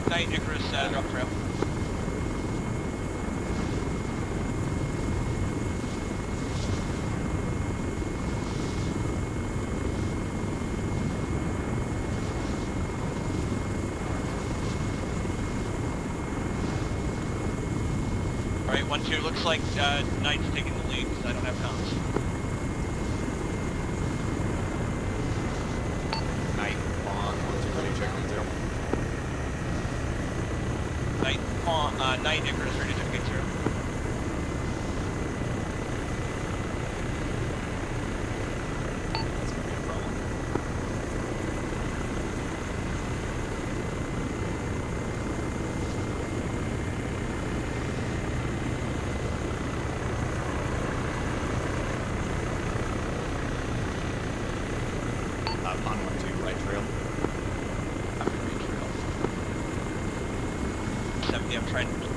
Night Icarus, drop trail. Alright, 1-2, looks like Knight's taking the lead because I don't have comms. Knight on 1-2, ready to check on 0. Knight Icarus, ready to check gate 0. That's gonna be a problem. On 1-2, right trail. Copy, right trail. 70, I'm trying to build that.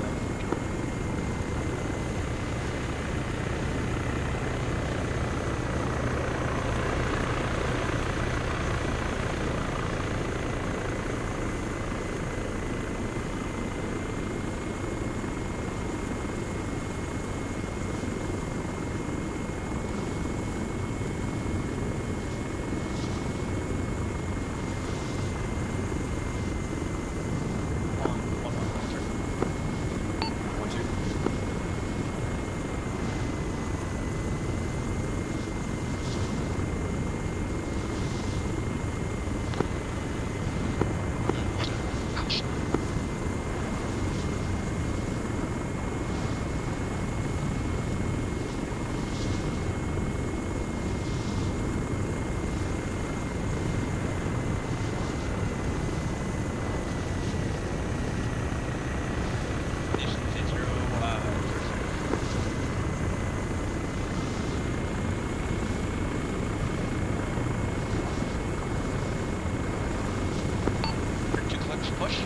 Push.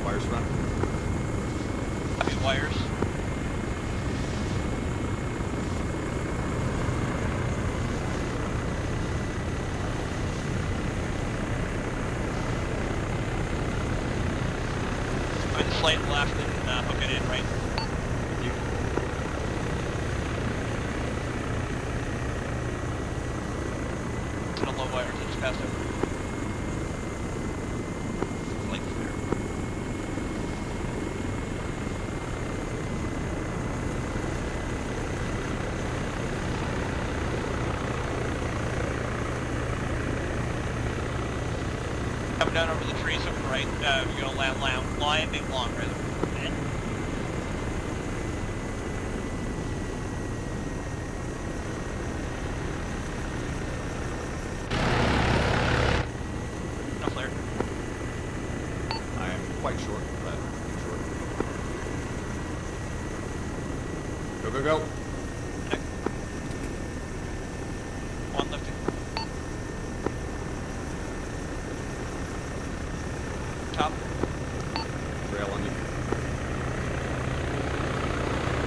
Wires front. Copy, wires. Going to slide left and hook it in right. Thank you. It's on a low wires, I just passed over. Coming down over the trees over the right, you're going to landing long, rather. No flare. I am quite short, but short. Go, go, go. Okay. One lifting. Top. Trail on you.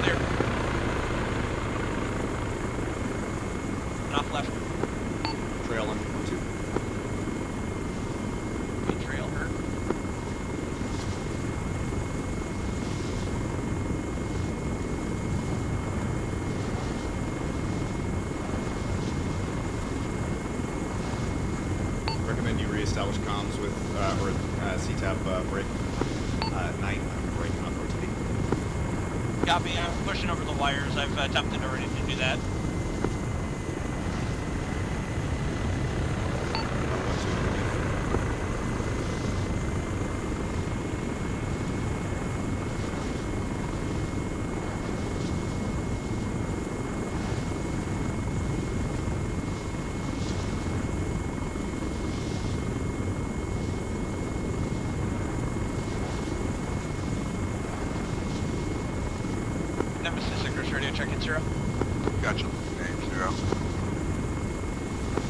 Clear. And off left. Trail on 1-2. Good trail her. Recommend you reestablish comms with, CTAP brake. Night, braking on RTD. Copy, I'm pushing over the wires. I've attempted already to do that. Nemesis Icarus radio check at 0. Gotcha. Name 0.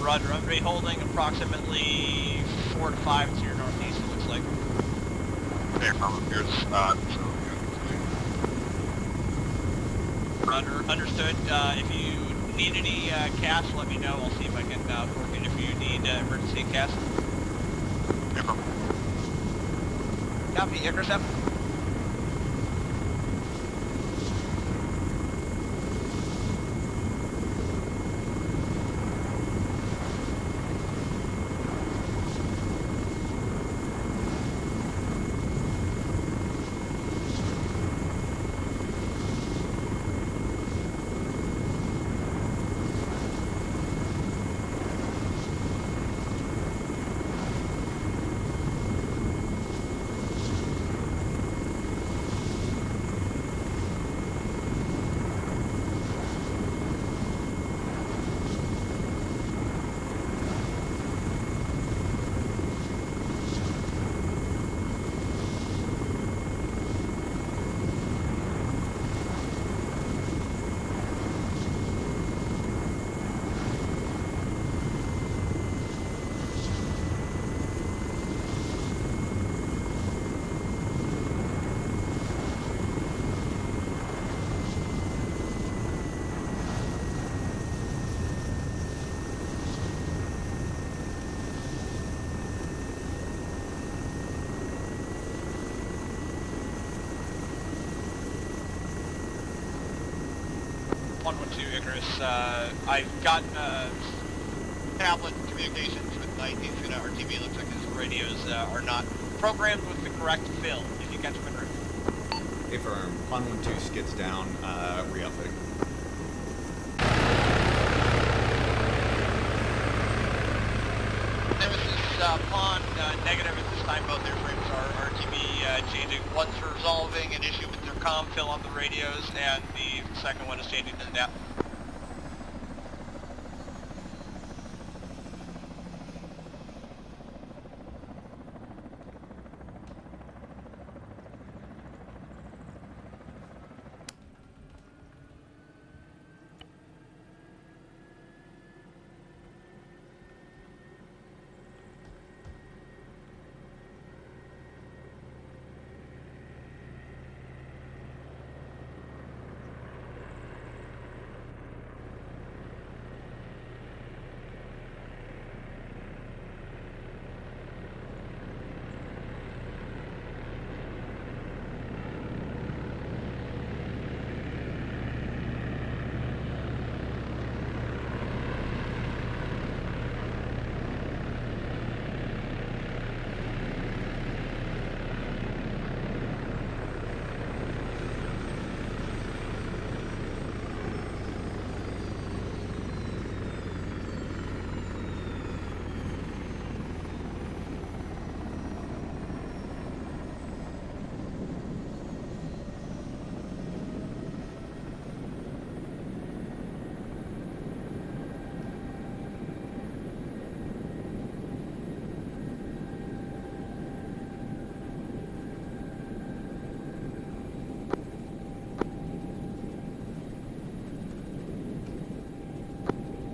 Roger, I'm rate holding approximately 4 to 5 to your northeast, it looks like. Okay, from here's, Roger, understood. If you need any cash, let me know. I'll see if I can work it if you need emergency cash. okay, from Copy, intercept. I've got tablet communications with Knight. He's gonna RTV. Looks like his radios are not programmed with the correct fill. If you catch him en route. Affirm. Pond 1-2 skids down, re-outfitting. Nemesis Pond, negative at this time. Both airframes are RTV changing. One's resolving an issue with their comm fill on the radios, and the second one is changing the NAP.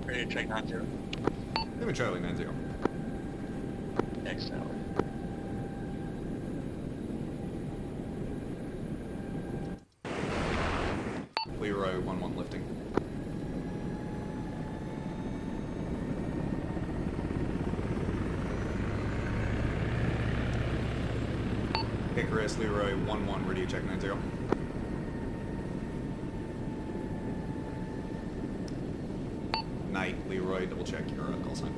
Ready to check 90. Limit Charlie 90. Excellent. Leroy 1-1 lifting. Icarus, Leroy 1-1, radio check 90. Knight, Leroy, double check your call sign.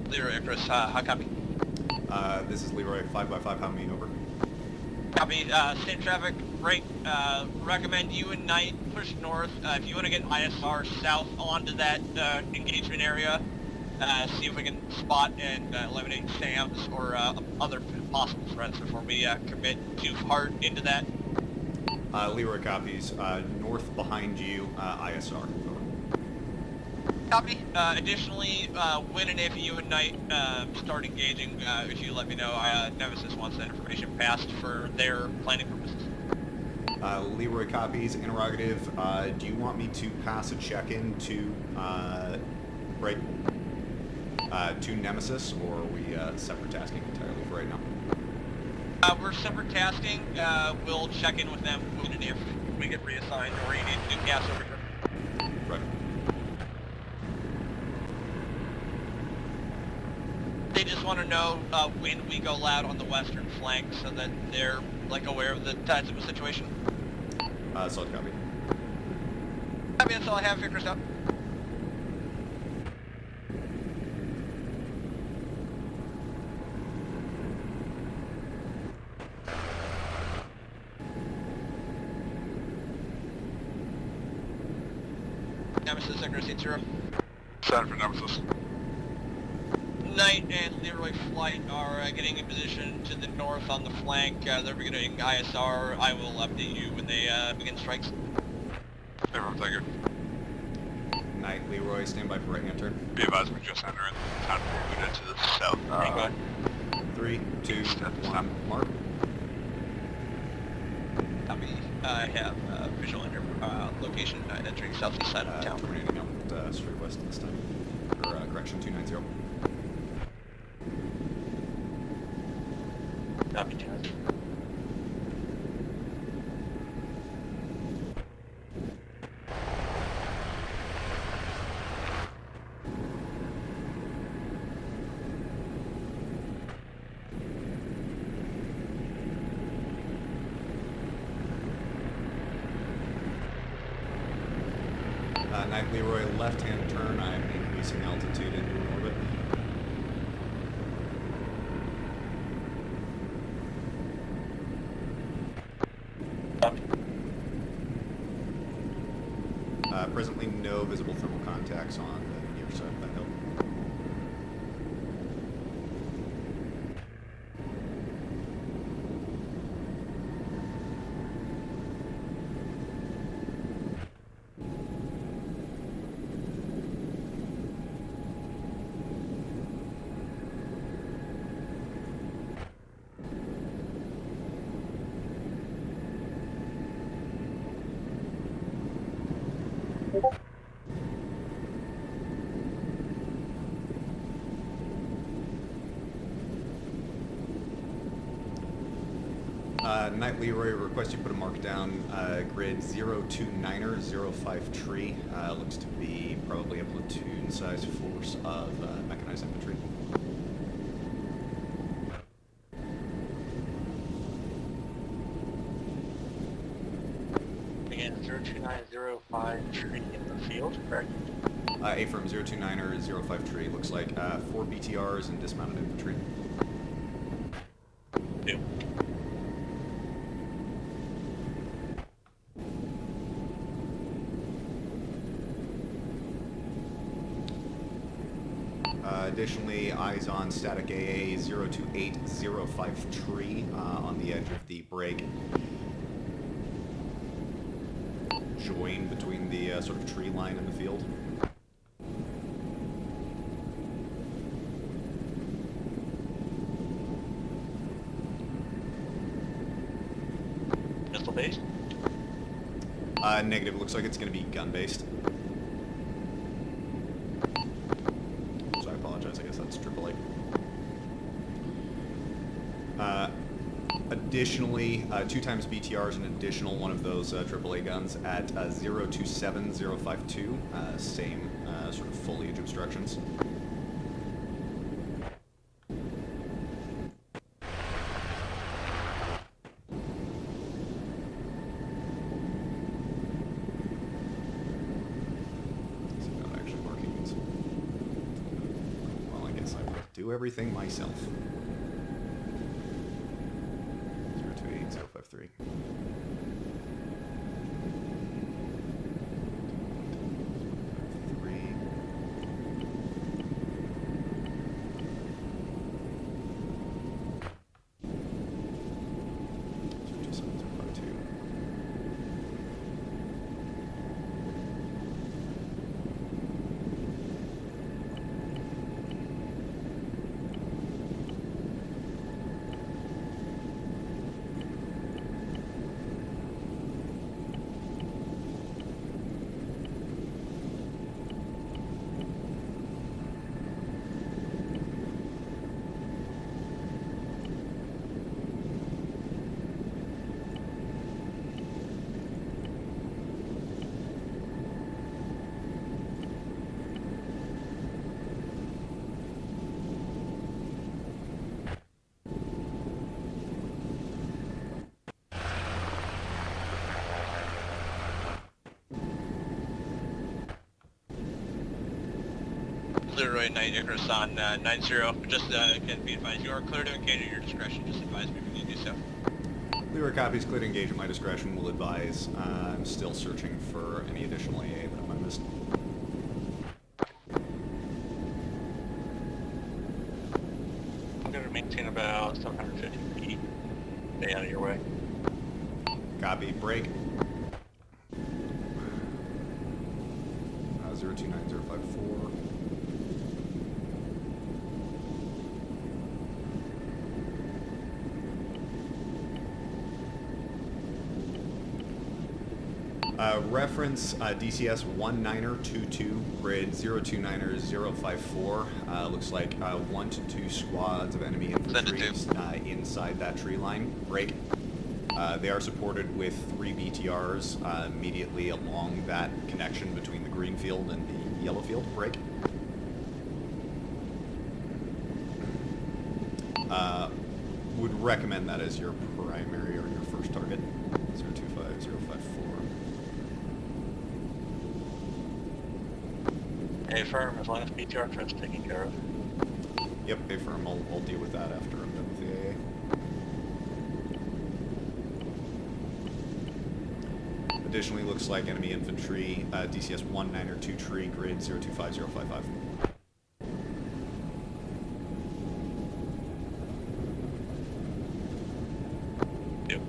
Leroy Icarus, how copy? This is Leroy 5x5, how many over? Copy, same traffic, right, recommend you and Knight push north. If you want to get ISR south onto that engagement area, see if we can spot and eliminate SAMs or other possible threats before we commit too hard into that. Leroy copies. North behind you, ISR. Over. Copy. Additionally, when and if you and Knight start engaging, if you let me know, Nemesis wants that information passed for their planning purposes. Leroy copies. Interrogative. Do you want me to pass a check-in to break to Nemesis, or are we separate tasking entirely for right now? We're separate tasking. We'll check in with them when and if we get reassigned or you need to do gas over here. Right. They just want to know when we go loud on the western flank so that they're aware of the types of a situation. Solid copy. Copy, that's all I have. Figures out. Nemesis, accuracy 0. Set for Nemesis. Knight and Leroy Flight are getting in position to the north on the flank. They're beginning ISR. I will update you when they begin strikes. Everyone, thank you. Knight, Leroy, stand by for right hand turn. Be advised, we just entered time for unit to the south. Hang on. 3, 2, East at this 1, time. mark. Copy. I have visual location entering southeast side of town. Terminating out straight west this time. Or, correction, 290. Copy, Chad. Knight, Leroy, left-hand turn. I'm increasing altitude into orbit. Presently, no visible thermal contacts on the near side of that hill. Knight, Leroy, request you put a mark down, grid 029er, 05 tree. Looks to be probably a platoon-sized force of mechanized infantry. Again, 02905 tree in the field, correct? Affirm, 029er, 05 tree. Looks like 4 BTRs and dismounted infantry. 2. Additionally, eyes on static AA 02805 tree on the edge of the break. Join between the sort of tree line and the field. Pistol based? Negative. It looks like it's going to be gun based. So I apologize. I guess that's AAA. Additionally, 2 times BTRs, an additional one of those AAA guns at 027052. Same sort of foliage obstructions. Do everything myself. 028053. Leroy Icarus on 9-0. Just again, be advised, you are clear to engage at your discretion. Just advise me when you do so. Leroy copies, clear to engage at my discretion, will advise. I'm still searching for any additional AA that I might have missed. I'm going to maintain about 750 feet. Stay out of your way. Copy, break. 029054. Reference DCS 1922, grid 029054. Looks like 1 to 2 squads of enemy infantry inside that tree line. Break. They are supported with 3 BTRs immediately along that connection between the green field and the yellow field. Break. Would recommend that as your primary or your first target. 025054. A firm, as long as BTR threat's taken care of. Yep, A firm. I'll deal with that after I'm done with the AA. Additionally, looks like enemy infantry, DCS 1902 tree, grid 025055. Yep.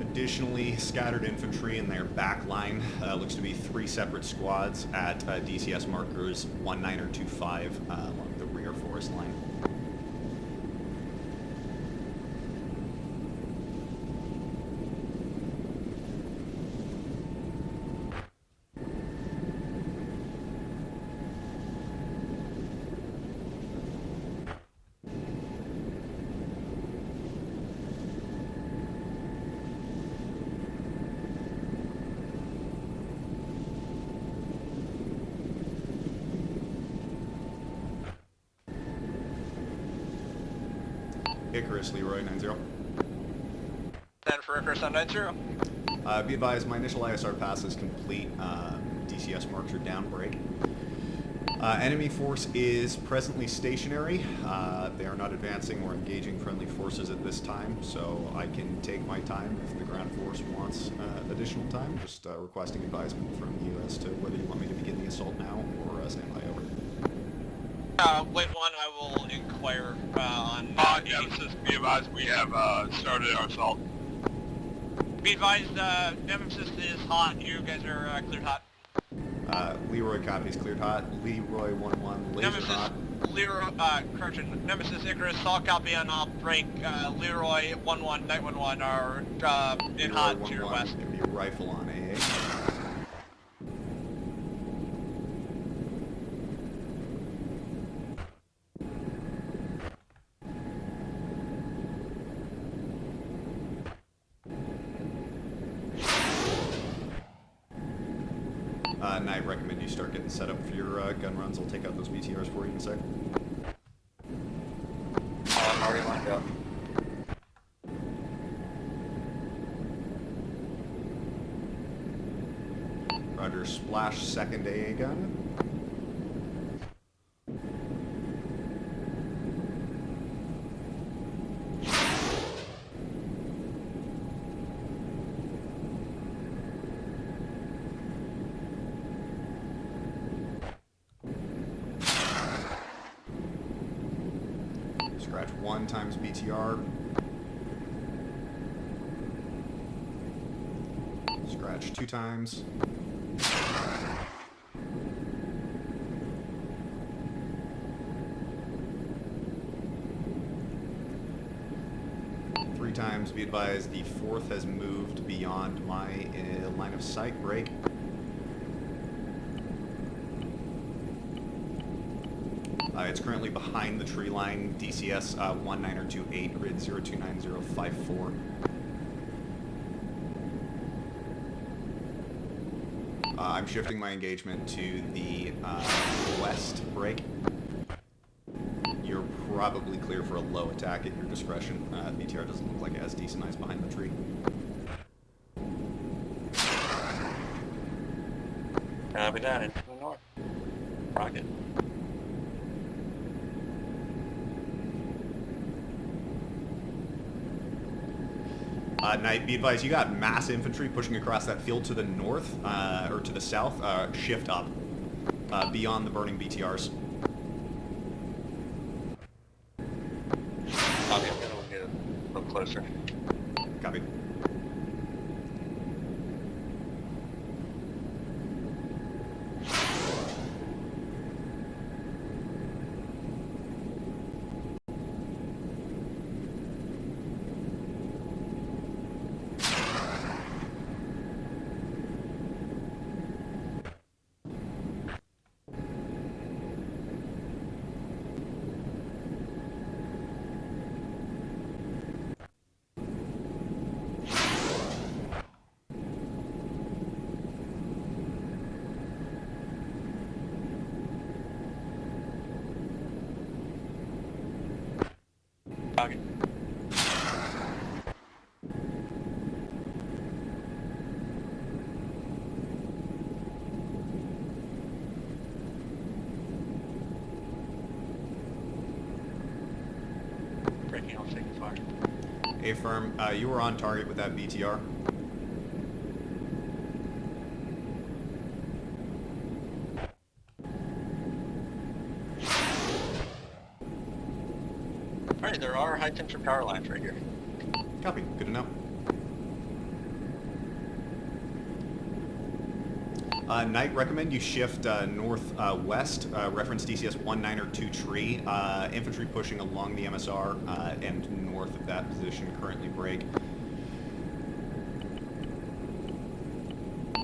Additionally, scattered infantry in their back line. Looks to be 3 separate squads at DCS markers 19 or 25 along the rear forest line. Icarus, Leroy, 9-0. Stand for Icarus on 9-0. Be advised, my initial ISR pass is complete. DCS marks are down, break. Enemy force is presently stationary. They are not advancing or engaging friendly forces at this time, so I can take my time if the ground force wants additional time. Just requesting advisement from you as to whether you want me to begin the assault now or stand by over. Wait one, I will inquire on... Nemesis, be advised, we have started our assault. Be advised, Nemesis is hot. You guys are cleared hot. Leroy copies, cleared hot. Leroy 1-1, laser Nemesis. hot. Leroy, correction, Nemesis Icarus, all copy on all break, Leroy 1-1, Night 1-1 are in hot to your west. Give me a rifle on AA. I recommend you start getting set up for your gun runs. I'll take out those BTRs for you in a sec. I'm already lined up. Roger, splash second AA gun. Scratch 1 times BTR. Scratch 2 times. Three times. Be advised, the 4th has moved beyond my line of sight. Break. It's currently behind the tree line, DCS 1928, grid 029054. I'm shifting my engagement to the west. Break. You're probably clear for a low attack at your discretion. BTR doesn't look like as decent eyes behind the tree. Copy that, into the north. Rocket. Knight, be advised, you got mass infantry pushing across that field to the north, or to the south. Shift up, beyond the burning BTRs. Copy, I'm gonna get a little closer. Copy. Rocket. Breaking off, taking fire. A-firm, you were on target with that BTR. Alright, there are high tension power lines right here. Copy. Good to know. Knight, recommend you shift northwest, reference DCS 192 tree. Infantry pushing along the MSR and north of that position, currently break.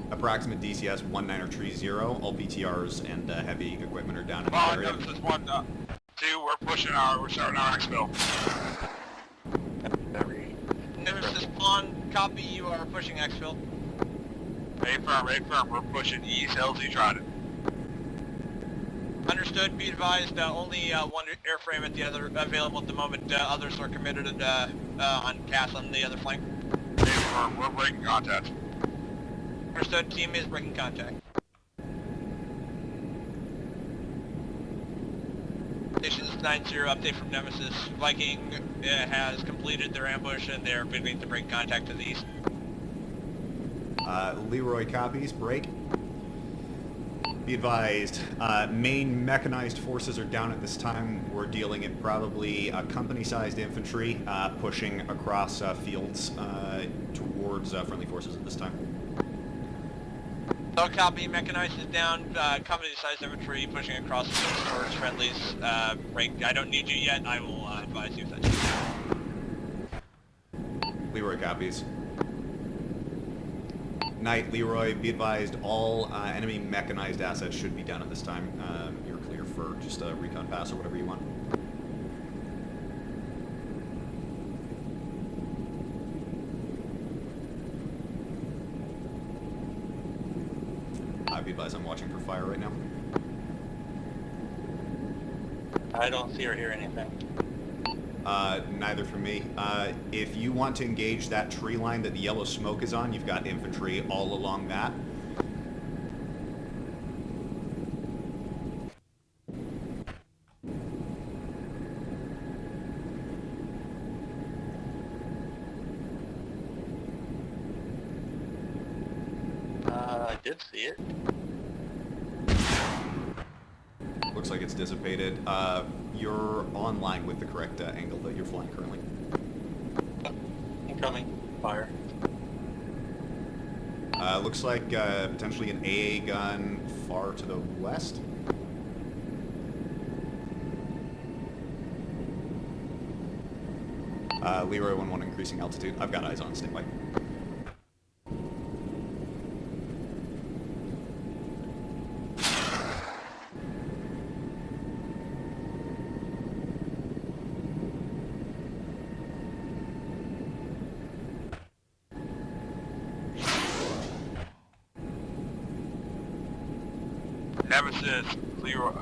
Approximate DCS 1930. All BTRs and heavy equipment are down in the area. Nemesis 1-2, we're starting our exfil. Nemesis on copy, you are pushing exfil. A-firm, we're pushing east, LZ Trident. Understood, be advised, only one airframe at the other available at the moment. Others are committed on CAS on the other flank. A-firm, we're breaking contact. Understood, team is breaking contact. Stations 9-0, update from Nemesis. Viking has completed their ambush and they're beginning to break contact to the east. Leroy copies, break. Be advised, main mechanized forces are down at this time. We're dealing in probably company-sized infantry pushing across fields towards friendly forces at this time. So copy, mechanized is down, company-sized infantry pushing across towards friendlies. Rank, I don't need you yet, I will advise you if that's Leroy copies. Knight, Leroy, be advised, all enemy mechanized assets should be down at this time. You're clear for just a recon pass or whatever you want. Be advised, I'm watching for fire right now. I don't see or hear anything. Neither from me. If you want to engage that tree line that the yellow smoke is on, you've got infantry all along that. I did see it. Looks like it's dissipated. You're online with the correct angle that you're flying currently. Incoming. Fire. Looks like potentially an AA gun far to the west. Leroy 1-1 increasing altitude. I've got eyes on standby. Nemesis, Leroy.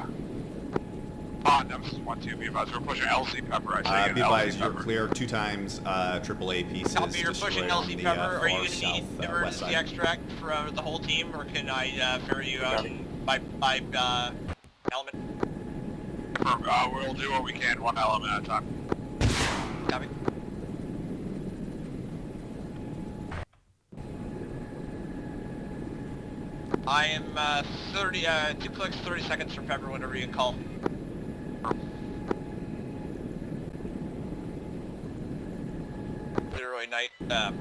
Nemesis 1-2, be advised. We're pushing LC Pepper. I see Be advised, you're Pepper. clear 2 times AAA pieces Copy, you're pushing destroyed on LC the Pepper. far Are you going to south need west emergency side. extract for the whole team, or can I ferry you out by element? We'll do what we can, one element at a time. Copy. I am 2 clicks, 30 seconds for Pepper whenever you call. Leroy Knight,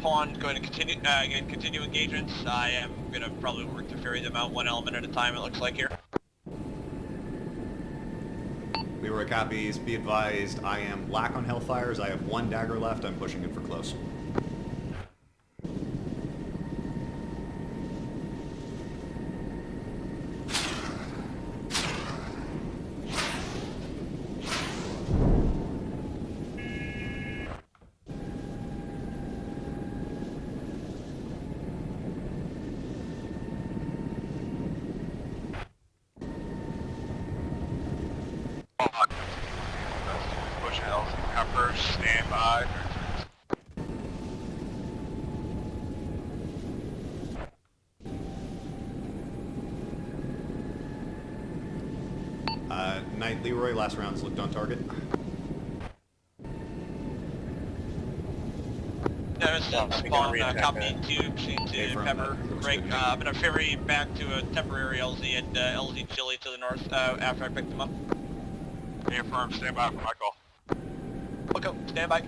Pawn, going to continue, again, continue engagements. I am going to probably work to ferry them out 1 element at a time, it looks like here. Leroy copies. Be advised, I am black on Hellfires. I have 1 dagger left. I'm pushing in for close. Pushing LC Pepper, stand by. Knight, Leroy, last round's looked on target. Notice Pawn, copy to Pepper. Break, I'm going to ferry back to a temporary LZ at LZ Chile to the north after I pick them up. Affirm, stand by for my call. Okay, stand by.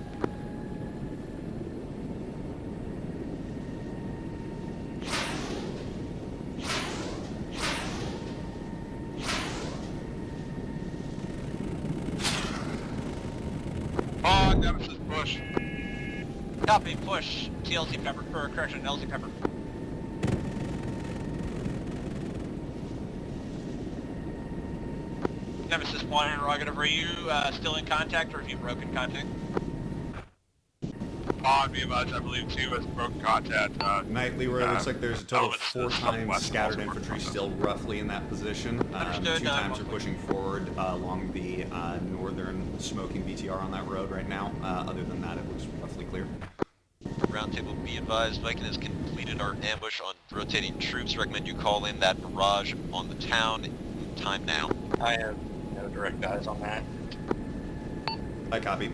Nemesis, push. Copy, push. TLZ Pepper, or correction, LZ Pepper. Nemesis 1 interrogative, are you still in contact or have you broken contact? Be advised, I believe 2 has broken contact. Knight, Leroy, looks like there's a total of 4 times West scattered also infantry working still roughly in that position. 2 Understood, times are roughly. pushing forward along the northern smoking BTR on that road right now. Other than that, it looks roughly clear. Roundtable, be advised, Viking has completed our ambush on rotating troops. Recommend you call in that barrage on the town. Time now. I have no direct eyes on that. I copy.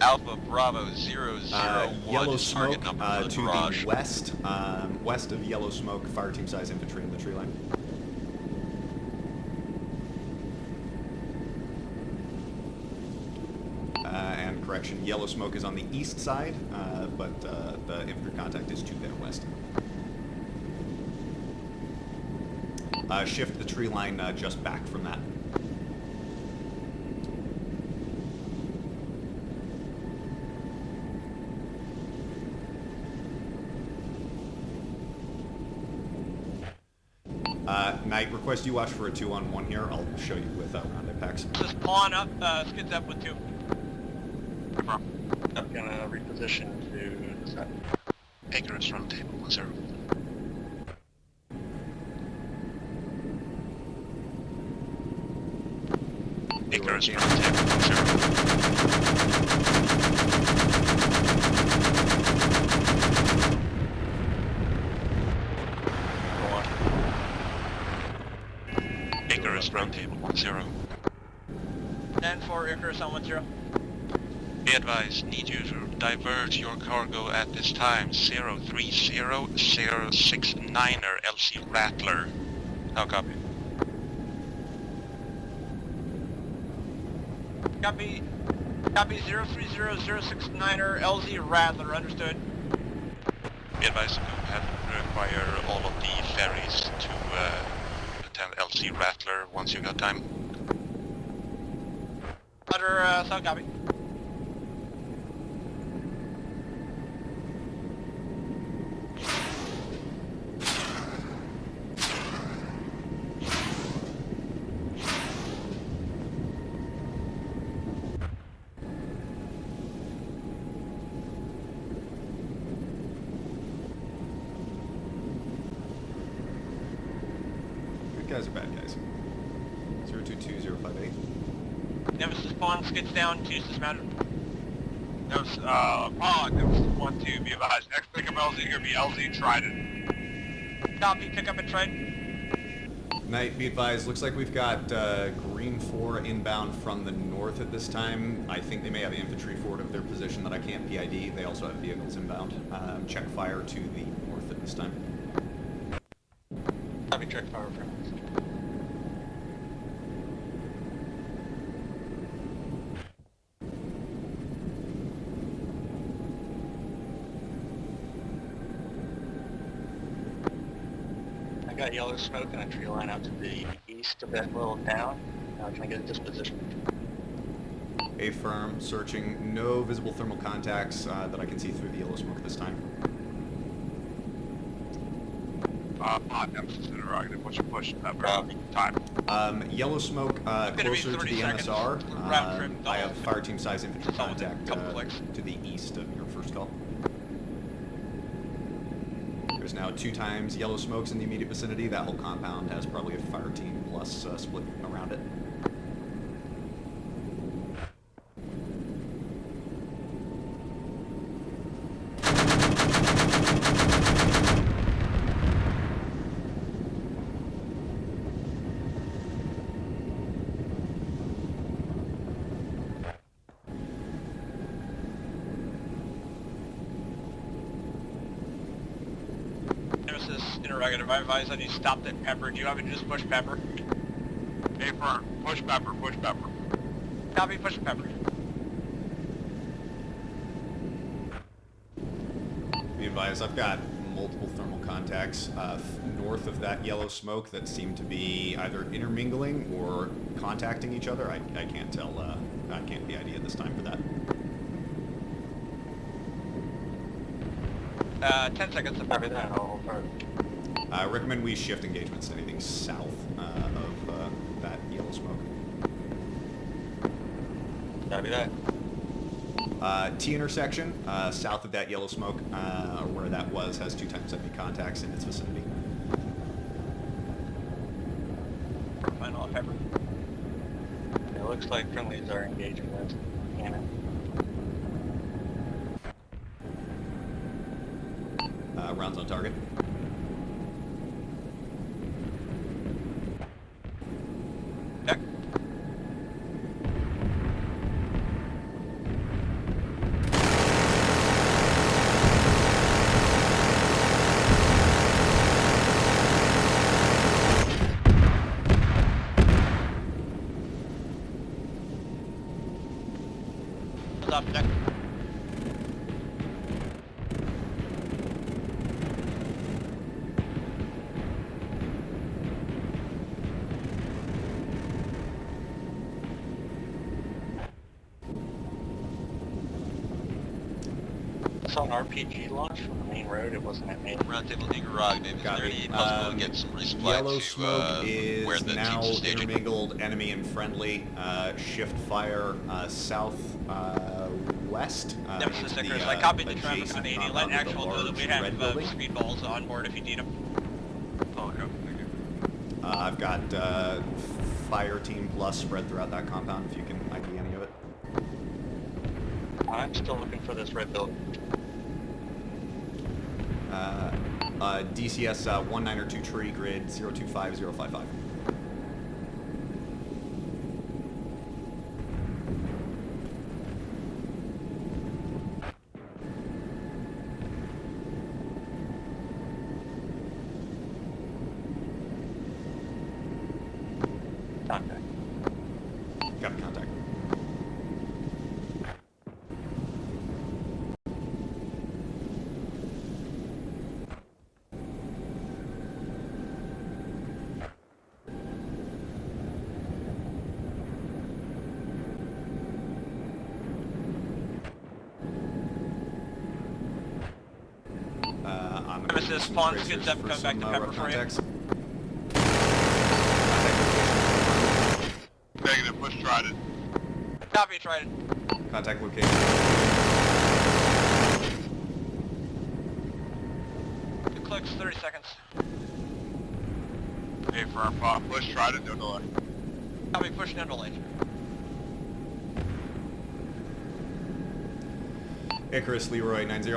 Alpha Bravo 001 Yellow is target smoke number for the to barrage. the west, west of yellow smoke, fire team size infantry in the tree line. And correction, yellow smoke is on the east side, but the infantry contact is to their west. Shift the tree line just back from that. Knight, request you watch for a 2-on-1 here. I'll show you with round impacts. Just pawn up, skids up with 2. I'm gonna reposition to the side. Icarus round table 0. Icarus round table 0. Icarus round table 0. And for Icarus on 1-0. Be advised, need you to divert your cargo at this time. 030-069er LC Rattler. How copy? Copy 030-069er LZ Rattler, understood. Be advised to go ahead and require all of the ferries to attend LC Rattler once you got time. Under, solid copy. Good guys or bad guys? 022058. Nemesis spawn, skids down, 2's dismounted. Nemesis 1-2, be advised. Next pickup LZ gonna be LZ Trident. Copy, pick up and trade. Knight, be advised, looks like we've got Green 4 inbound from the north at this time. I think they may have infantry forward of their position that I can't PID. They also have vehicles inbound. Check fire to the north at this time. Copy, check fire for I got yellow smoke and a tree line out to the east of that little town. Can I get a disposition? Affirm, searching, no visible thermal contacts that I can see through the yellow smoke at this time. Nemesis interrogative, what's your push? Time. Yellow smoke closer to the MSR. Round trip, I have fire team size infantry It's all within a contact couple clicks. to the east of your first call. There's now 2 times yellow smokes in the immediate vicinity. That whole compound has probably a fire team plus split around it. Interrogative, I advise I need to stop that pepper. Do you want me to just push pepper? Affirm, push pepper, push pepper. Copy, push pepper. Be advised, I've got multiple thermal contacts north of that yellow smoke that seem to be either intermingling or contacting each other. I can't tell. I can't PID at this time for that. 10 seconds to Copy that. I'll hold I recommend we shift engagements to anything south of that yellow smoke. Copy that. T intersection, south of that yellow smoke, or where that was, has 2 times enemy contacts in its vicinity. Final pepper. It looks like friendlies are engaging with cannon. Rounds on target. Check. Stop, check. I saw an RPG launch from the main road. It wasn't at main. Roundtable interrogative. Is there Copy. any possibility to get some resupply Yellow to smoke where is the now team's staging? intermingled enemy and friendly. Shift fire south west. Nemesis into Icarus, the, I copied the traffic adjacent on 80. compound Let of the Actual know that we large have red building. speedballs on board if you need them. Oh, okay. Thank you. I've got fire team plus spread throughout that compound if you can ID any of it. I'm still looking for this red building. DCS 192 tree grid 025055. Contact. Got contact. I'm gonna Nemesis, some spawns, tracers gets up, for come back some, to pepper rough frame. contacts. Negative, push Trident. Copy, Trident. Contact location. Two clicks, 30 seconds. Hey, firm pop, push Trident, no delay. Copy, push no delay. Icarus Leroy 90.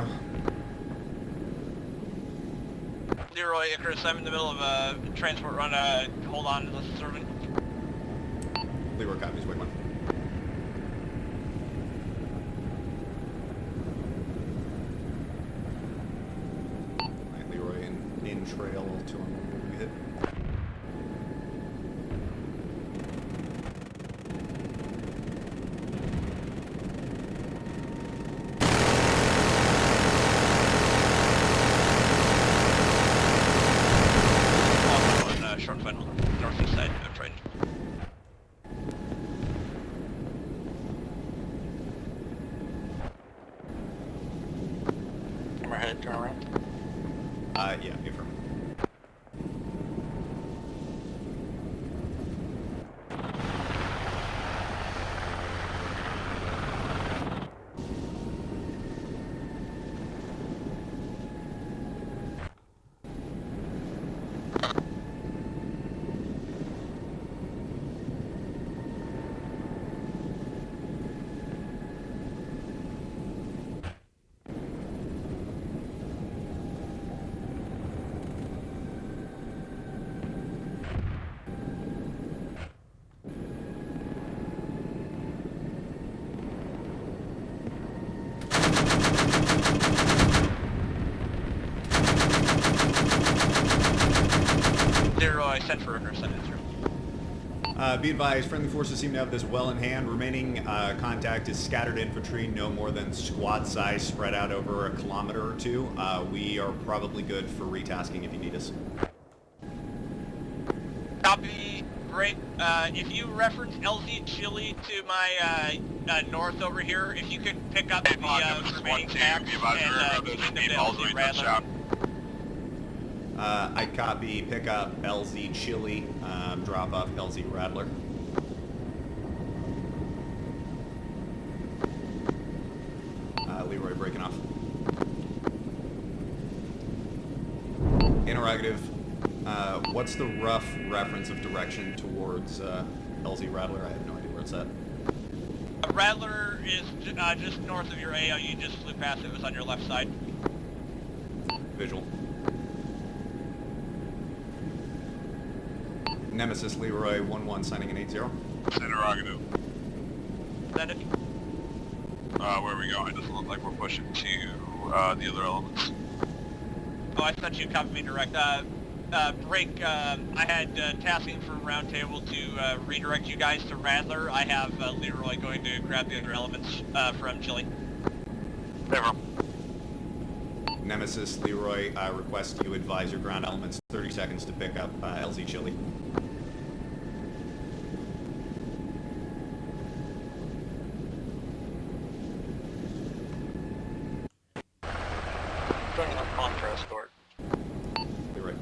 Leroy Icarus, I'm in the middle of a transport run. Hold on to the servant. Leroy copies, wait one. Alright, Leroy in trail to him. We hit. On short final, northeast side of Trident. Hammerhead, turn around. Yeah, affirm. Leroy, send for Icarus, send it through. Be advised, friendly forces seem to have this well in hand. Remaining contact is scattered infantry, no more than squad size, spread out over a kilometer or two. We are probably good for retasking if you need us. Copy, great. If you reference LZ Chile to my north over here, if you could pick up the remaining packs and begin them to LZ Rattler. I copy, pick up LZ Chile, drop off LZ Rattler. Leroy breaking off. Interrogative, what's the rough reference of direction towards LZ Rattler? I have no idea where it's at. Rattler is just north of your AO. You just flew past it. It was on your left side. Visual. Nemesis Leroy 1-1 signing in 80. Interrogative. Is that it? Where are we going? It doesn't look like we're pushing to the other elements. Oh, I thought you copied me direct. Break, I had tasking from Roundtable to redirect you guys to Rattler. I have Leroy going to grab the other elements from Chile. Never. Nemesis Leroy request you advise your ground elements 30 seconds to pick up LZ Chile. Bringing up Contra escort. Leroy.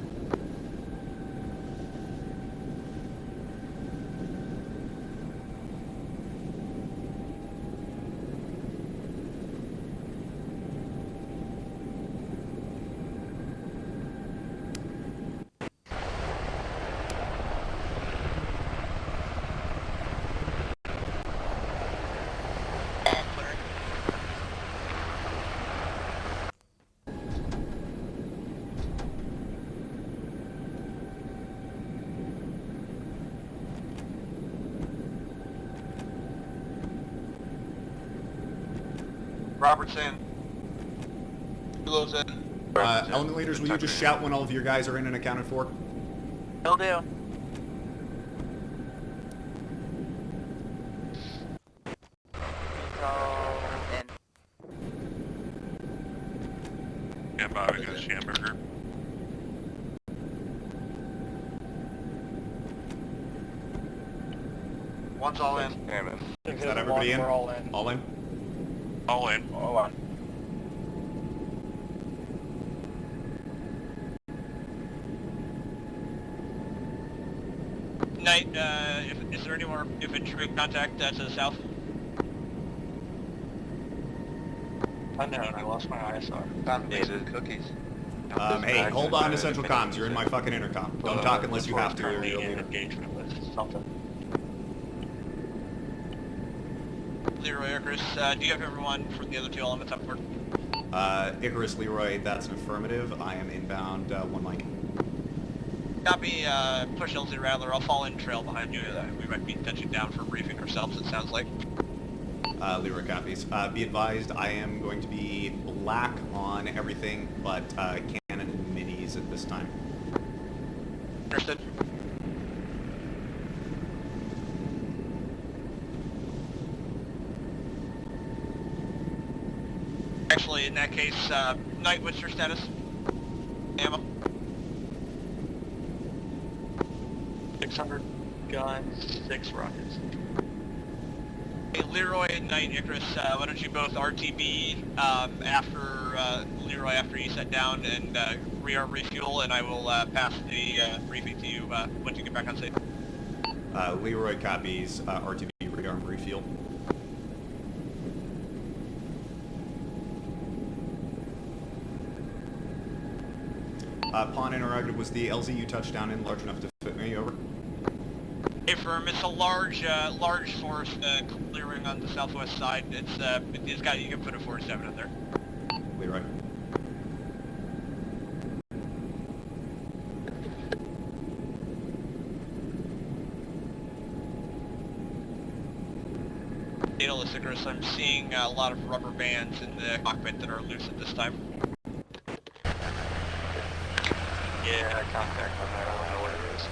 Robert's in. Helos in. Element leaders, will you just shout when all of your guys are in and accounted for? Will do. Go in. Stand by, we got a hamburger. One's all in. Is that everybody in? We're all in. All in? All in. All on. Knight, is there any more infantry contact to the south? Unknown, I lost my ISR. Found cookies. Hey, hold on to central comms. You're in my fucking intercom. Don't talk unless you have to. Or Currently you'll in leave. engagement with something. Leroy, Icarus, do you have everyone from the other two elements on board? Icarus, Leroy, that's an affirmative. I am inbound, one mic. Copy, push LZ Rattler, I'll fall in trail behind you. We might be touching down for briefing ourselves, it sounds like. Leroy copies. Be advised, I am going to be black on everything but cannon and minis at this time. Understood. Actually, in that case, Knight, what's your status? Ammo? 600 guns, 6 rockets. Hey, Leroy and Knight, Icarus, why don't you both RTB after Leroy after you set down and rearm refuel, and I will pass the briefing to you once you get back on stage. Leroy copies, RTB rearm refuel. Pawn interrogative, was the LZ you touched down in large enough to fit me over? Hey, firm, it's a large force clearing on the southwest side. It's got, you can put a 4-7 in there. Leroy. Daedalus, Icarus, I'm seeing a lot of rubber bands in the cockpit that are loose at this time. Yeah, contact on that, I don't know what it is.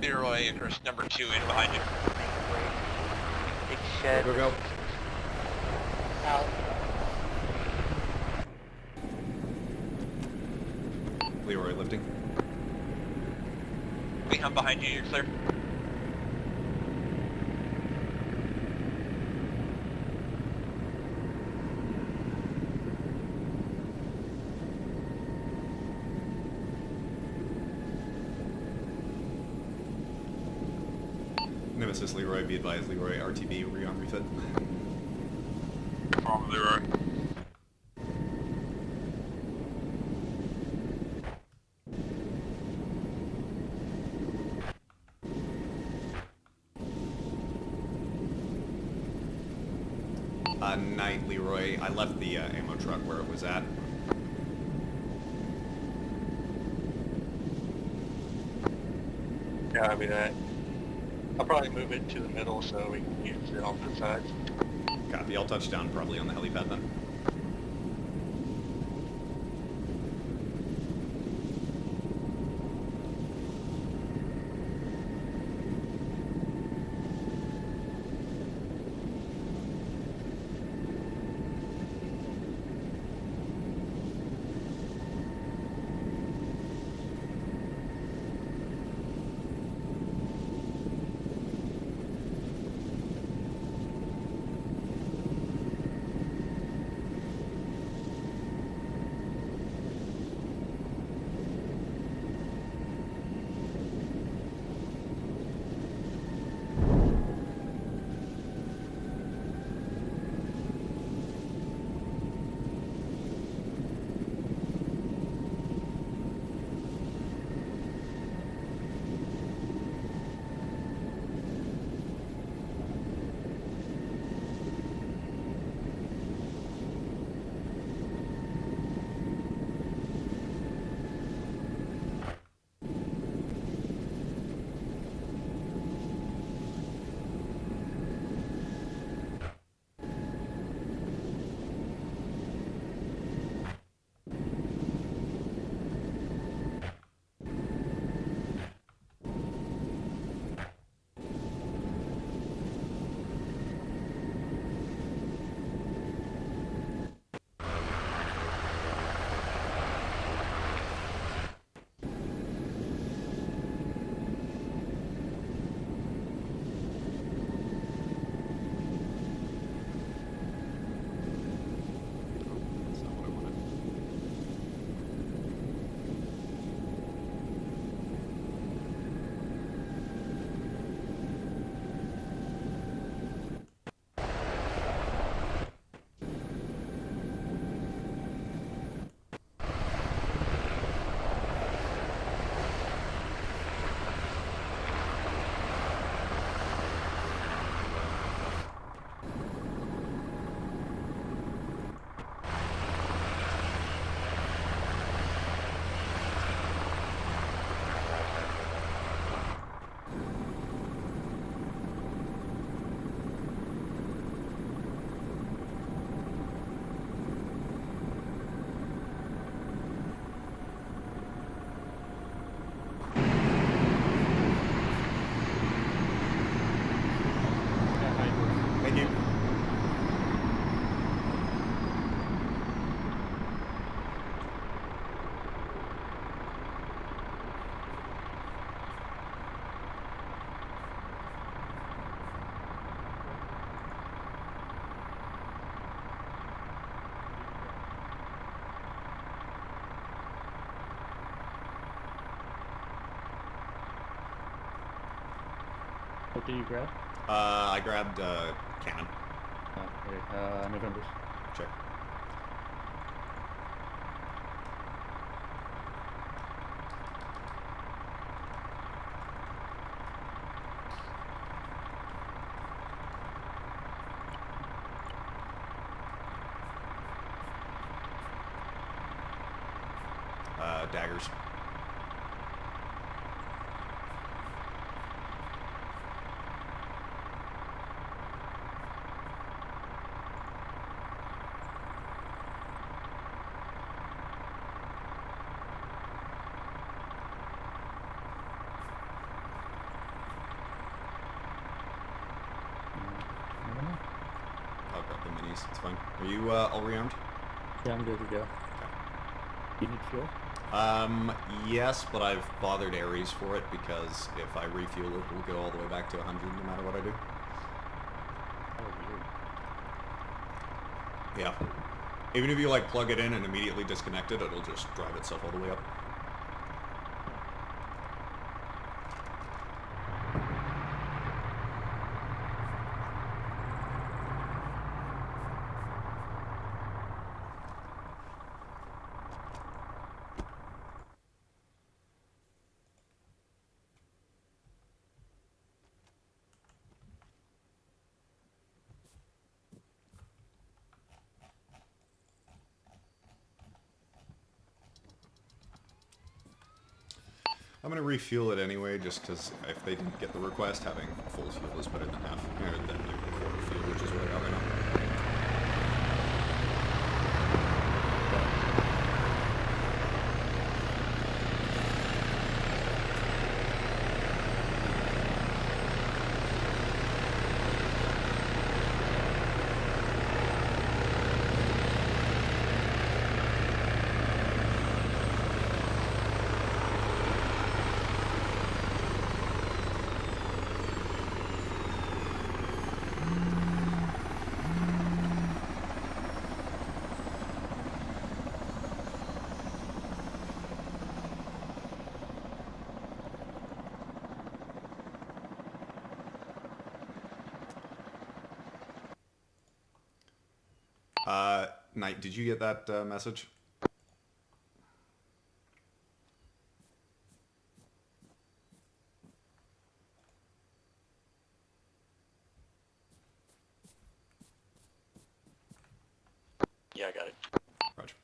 Leroy, Icarus, number 2 in behind you. Big shed. Go, go, go. Out. Leroy lifting. I'm behind you, you're clear. Nemesis, Leroy, be advised, Leroy, RTB, rearm refit. From Leroy. Knight, Leroy, I left the ammo truck where it was at. Yeah, I'll be that. I'll probably move it to the middle so we can use it on both sides. Copy, I'll touch down probably on the helipad then. What did you grab? I grabbed cannon. Oh, okay. November's. Check. Daggers. I don't know. I'll grab the minis. It's fine. Are you all rearmed? Yeah, I'm good to go. Okay. You need fuel? Yes, but I've bothered Ares for it because if I refuel it, it'll go all the way back to 100 no matter what I do. Oh, weird. Yeah. Even if you like plug it in and immediately disconnect it, it'll just drive itself all the way up. I'm going to refuel it anyway, just because if they didn't get the request, having full fuel is better than half, or than a quarter fuel, which is what I got right now. Knight, did you get that message? Yeah, I got it. Roger.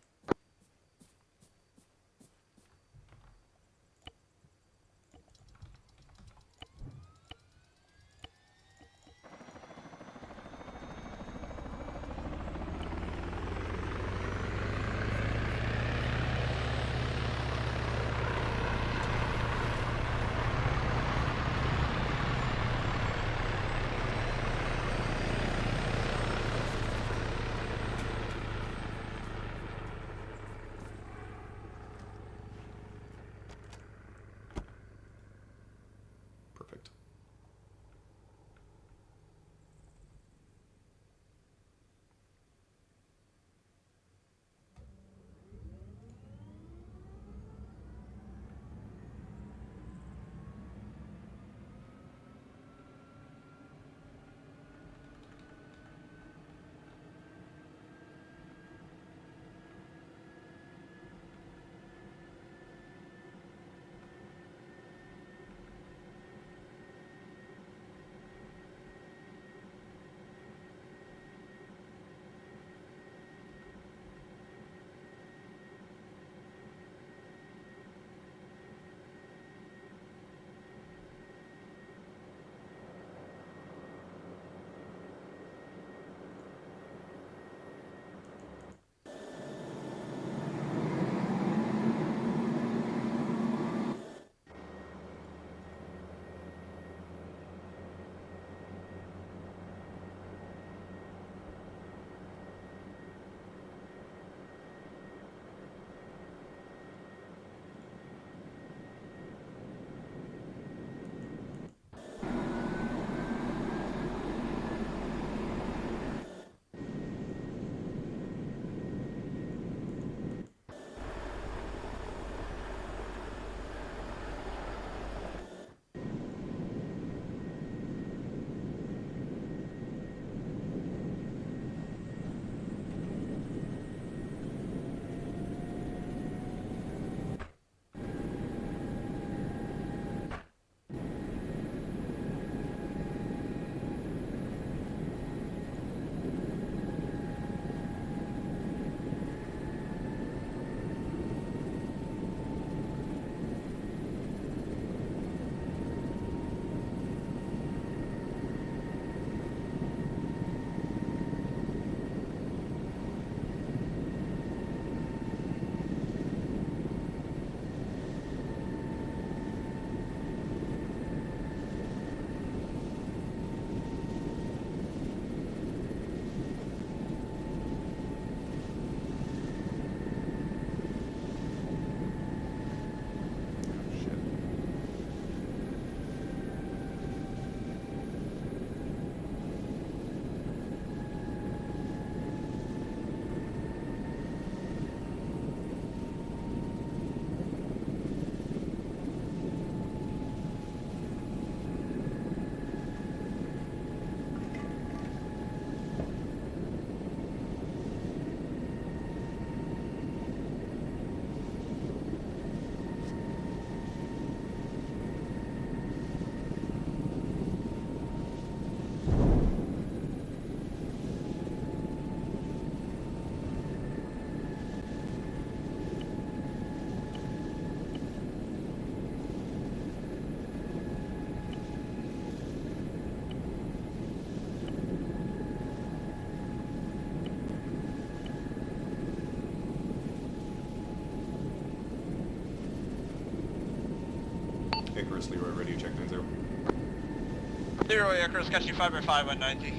Leroy Aircraft, got you 5x5 on 90.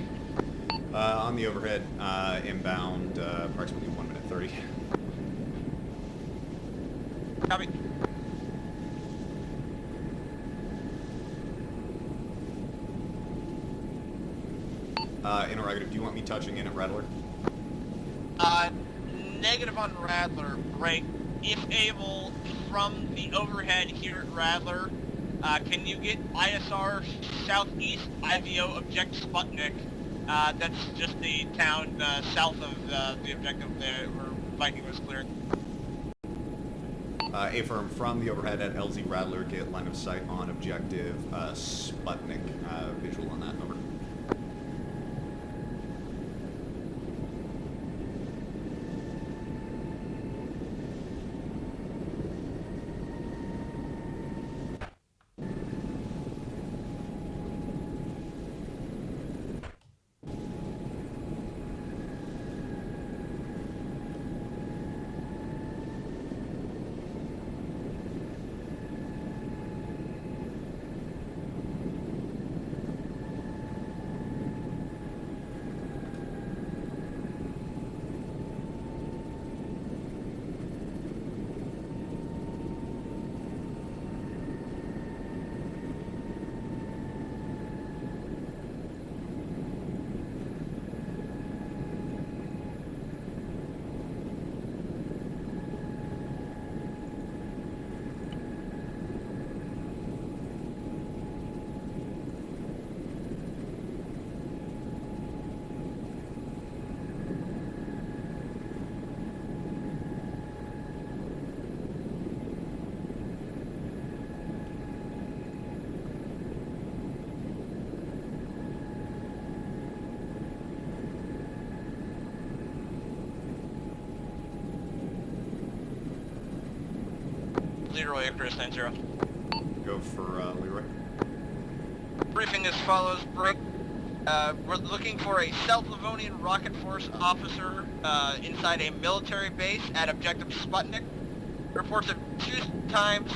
On the overhead, inbound, approximately 1 minute 30. Copy. Interrogative, do you want me touching in at Rattler? Negative on Rattler. Break. If able, from the overhead here at Rattler, can you get ISR southeast IVO object Sputnik? That's just the town south of the objective there where Viking was cleared. Affirm, from the overhead at LZ Rattler, get line of sight on objective Sputnik. Visual on that, over. Leroy Aircraft 90. Go for Leroy. Briefing as follows, break. We're looking for a South Livonian Rocket Force officer inside a military base at objective Sputnik. Reports of 2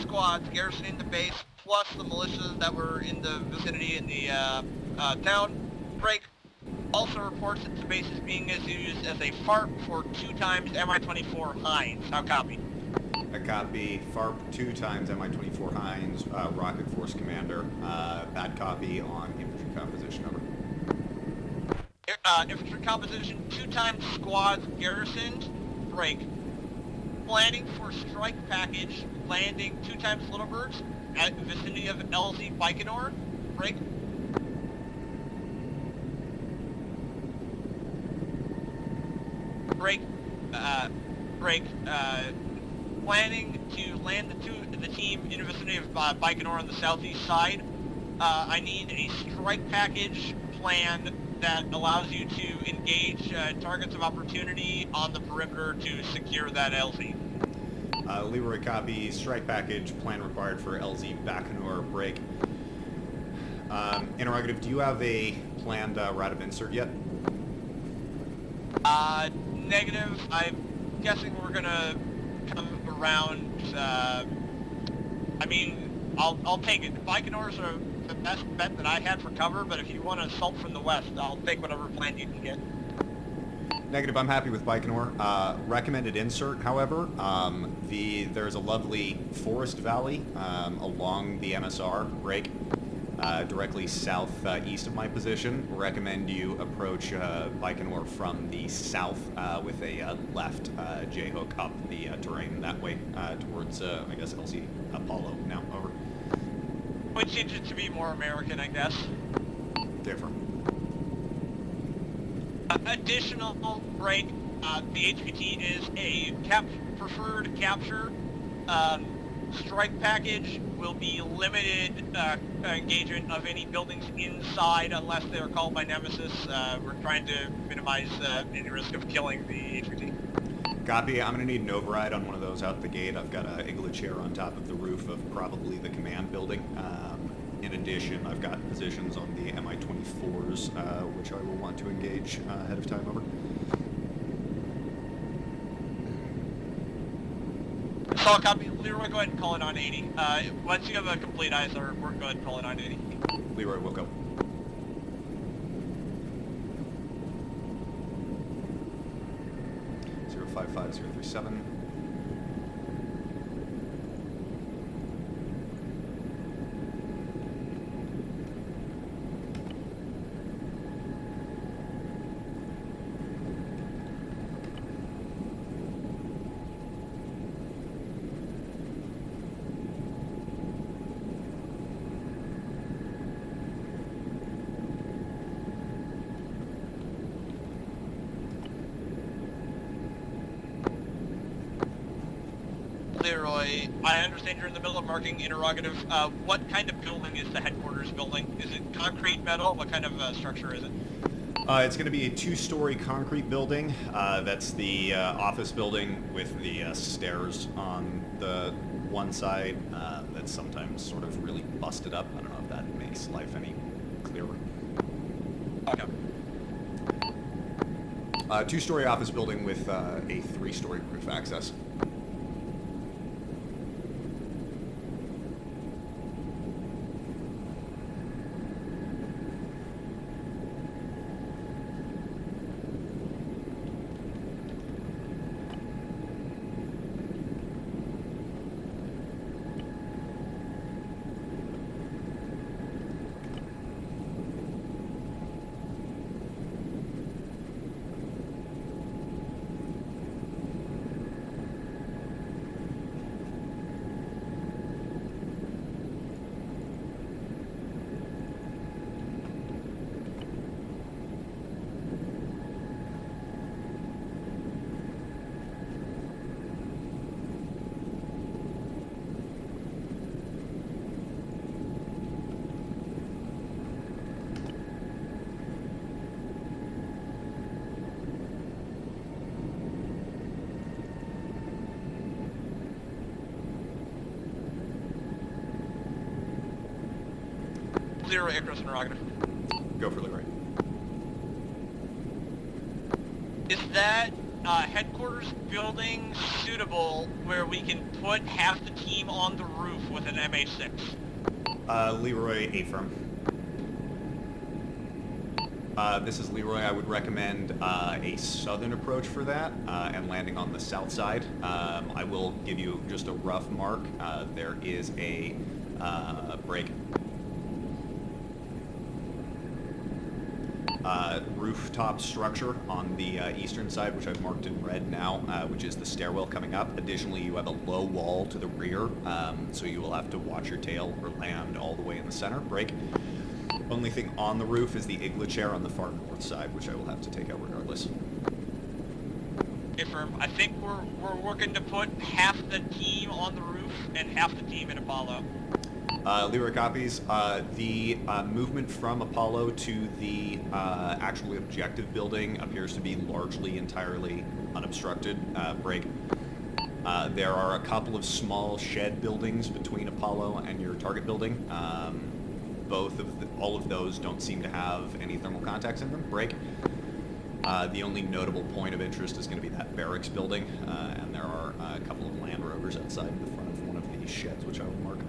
squads garrisoning the base, plus the militias that were in the vicinity in the town. Break. Also reports that the base is being used as a FARP for 2 Mi-24 Heinz. How copy? A copy. FARP 2 Mi-24 Heinz, Rocket Force Commander. Bad copy on infantry composition, over. Infantry composition, 2 squads garrisoned. Break. Planning for strike package, landing 2 Little Birds at the vicinity of LZ Baikonur. Break. Planning to land the team in the vicinity of Baikonur on the southeast side. I need a strike package plan that allows you to engage targets of opportunity on the perimeter to secure that LZ. Leroy copy. Strike package plan required for LZ Baikonur. Break. Interrogative, do you have a planned route of insert yet? Negative. I'm guessing we're gonna come around, I mean, I'll take it. Baikonurs are the best bet that I had for cover, but if you want to assault from the west, I'll take whatever plan you can get. Negative, I'm happy with Baikonur. Recommended insert, however, there's a lovely forest valley along the MSR break, directly southeast of my position. Recommend you approach Baikonur from the south with a left J-hook up the terrain that way towards, I guess, LZ Apollo now, over. Would change it to be more American, I guess. Different. Additional break, the HVT is a preferred capture. Strike package will be limited engagement of any buildings inside unless they are called by Nemesis. We're trying to minimize any risk of killing the HVT. Copy. I'm going to need an override on one of those out the gate. I've got an igloo chair on top of the roof of probably the command building. In addition, I've got positions on the Mi-24s, which I will want to engage ahead of time, over. So I'll copy. Leroy, go ahead and call it on 80. Once you have a complete ISR report, go ahead and call it on 80. Leroy will go. 0355037. Leroy, I understand you're in the middle of marking interrogative. What kind of building is the headquarters building? Is it concrete, metal? What kind of structure is it? It's going to be a 2-story concrete building. That's the office building with the stairs on the one side. That's sometimes sort of really busted up. I don't know if that makes life any clearer. Okay. 2-story office building with a 3-story roof access. Leroy, Icarus, interrogative. Go for Leroy. Is that headquarters building suitable where we can put half the team on the roof with an MA6? Leroy, affirm. This is Leroy. I would recommend a southern approach for that and landing on the south side. I will give you just a rough mark. There is a break. Rooftop structure on the eastern side, which I've marked in red now, which is the stairwell coming up. Additionally, you have a low wall to the rear, so you will have to watch your tail or land all the way in the center. Break. Only thing on the roof is the Igla chair on the far north side, which I will have to take out regardless. Affirm. I think we're working to put half the team on the roof and half the team in Apollo. Leroy copies. The movement from Apollo to the actual objective building appears to be largely entirely unobstructed. Break. There are a couple of small shed buildings between Apollo and your target building. All of those don't seem to have any thermal contacts in them. Break. The only notable point of interest is going to be that barracks building, and there are a couple of Land Rovers outside the front of one of these sheds, which I will mark.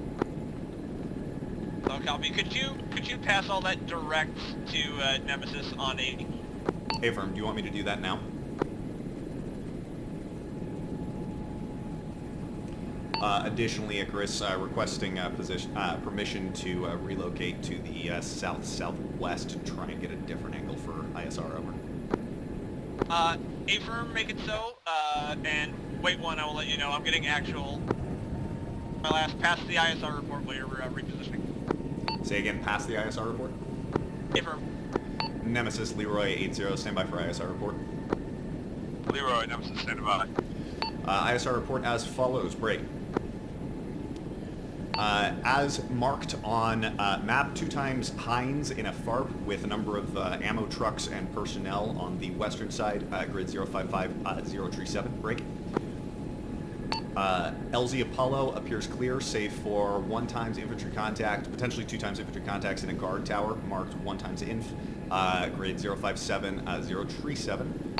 So, copy. Could you pass all that direct to Nemesis on 80? Affirm, do you want me to do that now? Additionally, Icarus requesting permission to relocate to the south-southwest to try and get a different angle for ISR over. Affirm, make it so, and wait one, I will let you know. I'm getting actual... My last pass the ISR report while you're repositioning. Say again, pass the ISR report? Affirm. Nemesis, Leroy 80, stand by for ISR report. Leroy, Nemesis, stand by. ISR report as follows. Break. As marked on map, 2x Heinz in a FARP with a number of ammo trucks and personnel on the western side, grid 055037. Break. LZ Apollo appears clear, save for 1x infantry contact, potentially 2x infantry contacts in a guard tower, marked 1x inf, grade 057037.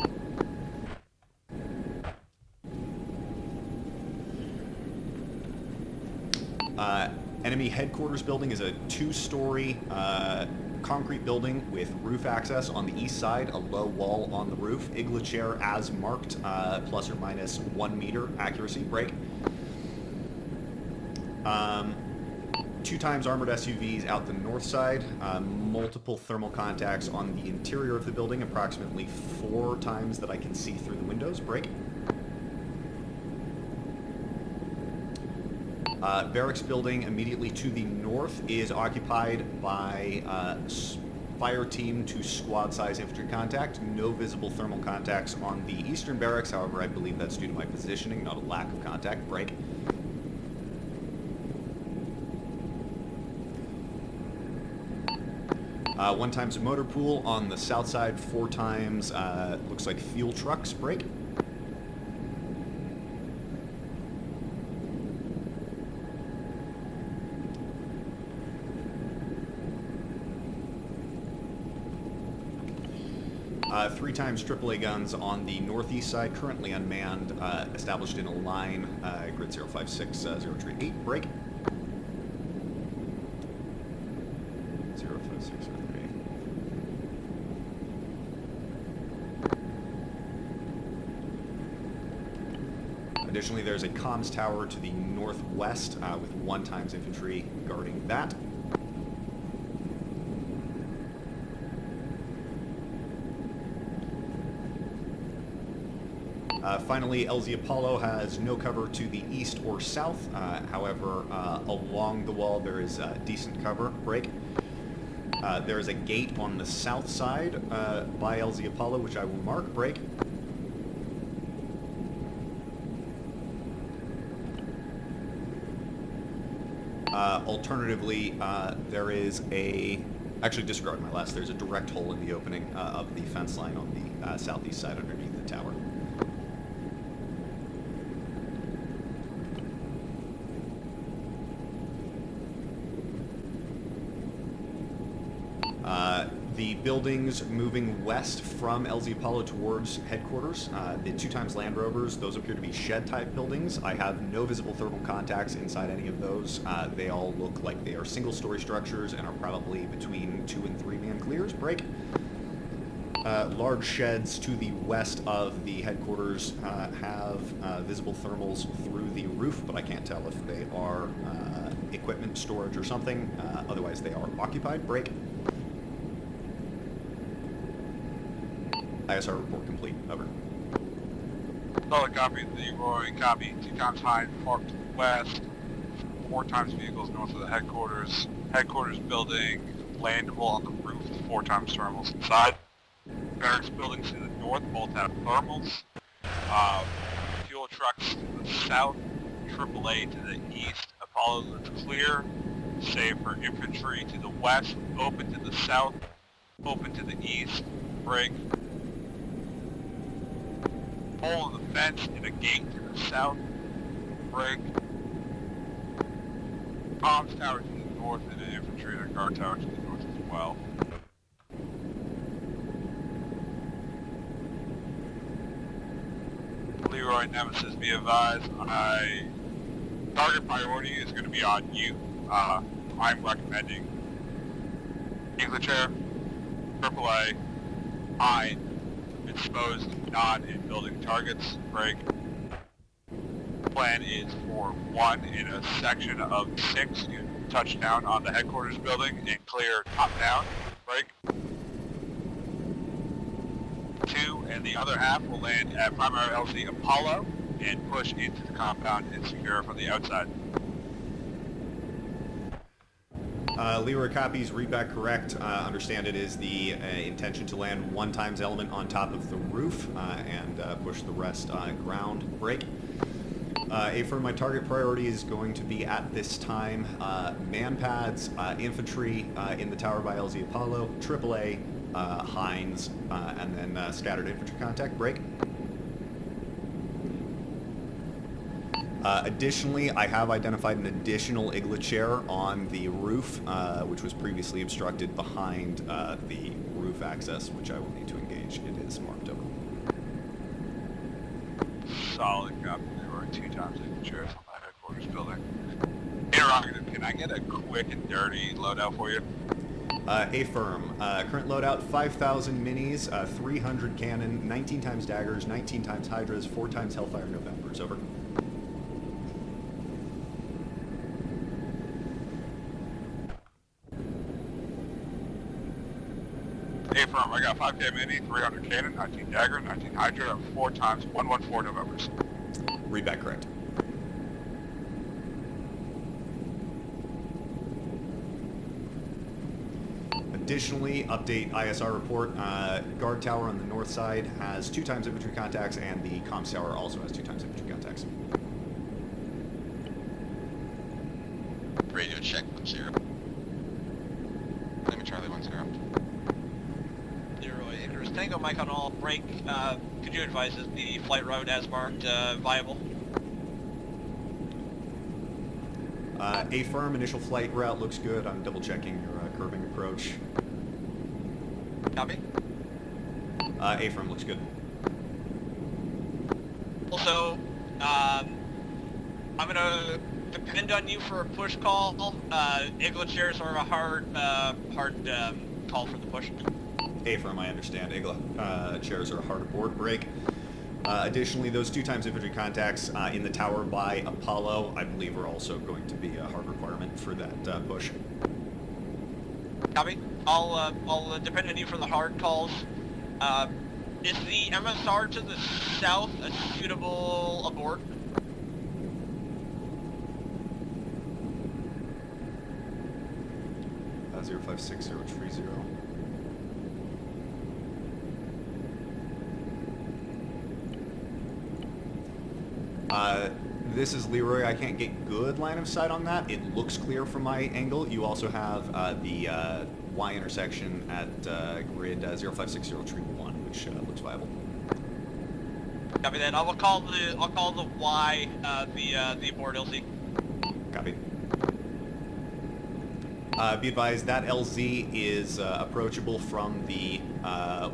Enemy headquarters building is a 2-story concrete building with roof access on the east side, a low wall on the roof, Igla chair as marked, plus or minus 1 meter accuracy, break. 2 times armored SUVs out the north side, multiple thermal contacts on the interior of the building, approximately 4 times that I can see through the windows, break. Barracks building immediately to the north is occupied by fire team to squad size infantry contact. No visible thermal contacts on the eastern barracks, however I believe that's due to my positioning, not a lack of contact, break. One times a motor pool on the south side, 4 times looks like fuel trucks, break. Three times AAA guns on the northeast side, currently unmanned, established in a line, grid 056038, break. 05603. Additionally, there's a comms tower to the northwest with 1 times infantry guarding that. Finally, LZ Apollo has no cover to the east or south. However, along the wall there is decent cover, break. There is a gate on the south side by LZ Apollo, which I will mark, break. Alternatively, there is a... Actually, disregard my last. There's a direct hole in the opening of the fence line on the southeast side underneath the tower. The buildings moving west from LZ Apollo towards headquarters, the 2 times Land Rovers, those appear to be shed-type buildings. I have no visible thermal contacts inside any of those. They all look like they are single-story structures and are probably between 2 and 3 man clears, break. Large sheds to the west of the headquarters have visible thermals through the roof, but I can't tell if they are equipment storage or something. Otherwise, they are occupied, break. ISR report complete. Over. Solid copy, Leroy. Copy. 2 times Hind parked west. 4 times vehicles north of the headquarters. Headquarters building landable on the roof. 4 times thermals inside. Barracks buildings to the north both have thermals. Fuel trucks to the south. AAA to the east. Apollo is clear. Save for infantry to the west. Open to the south. Open to the east. Break. Hole in the fence and a gate to the south. Break. Comms tower to the north and an infantry and a guard tower to the north as well. Leroy Nemesis, be advised, target priority is going to be on you. I'm recommending Igla chair, AAA, Hind, exposed non-in-building targets, break. Plan is for 1 in a section of 6 to touch down on the headquarters building and clear top down, break. 2 and the other half will land at primary LZ Apollo and push into the compound and secure from the outside. Leroy copies, read back correct. Understand it is the intention to land 1 times element on top of the roof and push the rest ground, break. For my target priority is going to be at this time man pads, infantry in the tower by LZ Apollo, AAA, Hinds, and then scattered infantry contact, break. Additionally, I have identified an additional Igla chair on the roof, which was previously obstructed behind the roof access, which I will need to engage. It is marked over. Solid copy. There were 2 times Igla chairs on the headquarters building. Interrogative, can I get a quick and dirty loadout for you? Affirm. Current loadout, 5,000 minis, 300 cannon, 19 times daggers, 19 times hydras, 4 times Hellfire Novembers. Over. Affirm, I got 5k mini, 300 cannon, 19 dagger, 19 hydra, 4 times 114 Novembers. Read back correct. Additionally, update ISR report. Guard tower on the north side has 2 times infantry contacts, and the comms tower also has 2 times infantry contacts. Radio check 10. Let me Charlie 10. Leroy, Icarus Tango, Mike on all, break. Could you advise is the flight route as marked viable? Affirm, initial flight route looks good. I'm double checking your curving approach. Copy. Affirm looks good. Also, I'm gonna depend on you for a push call. Igla chairs are a hard call for the push. Affirm, I understand. Igla chairs are a hard aboard break. Additionally, those 2 times infantry contacts in the tower by Apollo, I believe, are also going to be a hard requirement for that push. Copy. I'll depend on you for the hard calls. Is the MSR to the south a suitable abort? Uh, 056030. This is Leroy. I can't get good line of sight on that. It looks clear from my angle. You also have the Y intersection at grid 056031, which looks viable. Copy that. I'll call the Y the abort LZ. Copy. Be advised that LZ is approachable from the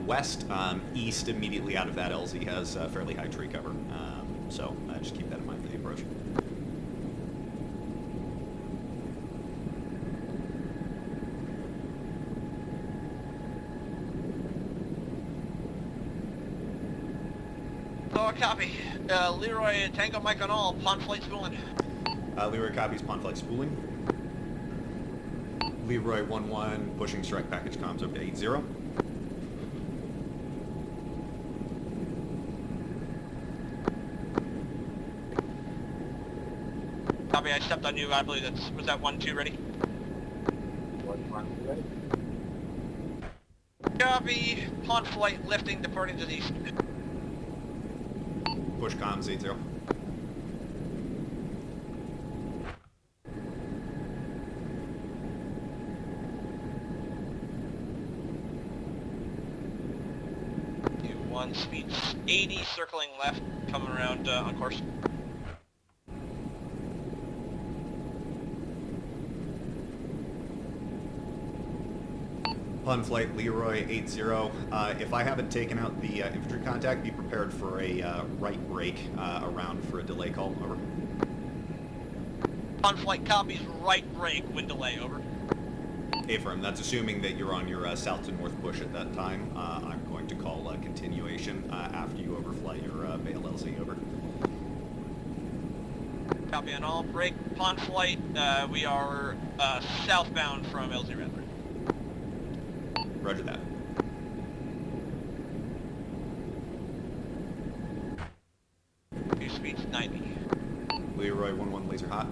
west. East immediately out of that LZ has fairly high tree cover. So just keep that in mind for the approach. So copy. Leroy Tango Mike on all. Pond flight spooling. Leroy copies pond flight spooling. Leroy 1-1 pushing strike package comms up to 8-0. Copy, I stepped on you. I believe was that 1-2 ready? 1-1 ready? Copy. Pond flight lifting, departing to the east. Push comms 8-0. One speed 80, circling left, coming around on course. Pun flight Leroy 8-0. If I haven't taken out the infantry contact, be prepared for a right break around for a delay call. Over. Pond flight copies, right break, wind delay, over. Affirm. That's assuming that you're on your south to north push at that time. I'm going to call a continuation after you overfly your Bale LZ. Over. Copy on all. Break. Pond flight. We are southbound from LZ Rattler. Roger that. Two speeds 90. Leroy 1-1 laser hot.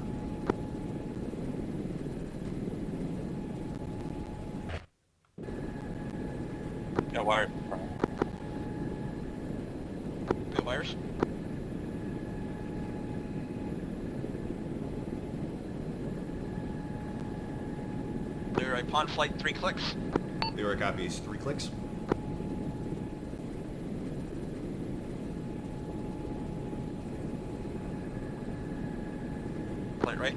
No wire. Go wires. Leroy pond flight 3 clicks. Leroy copies 3 clicks. Flight right.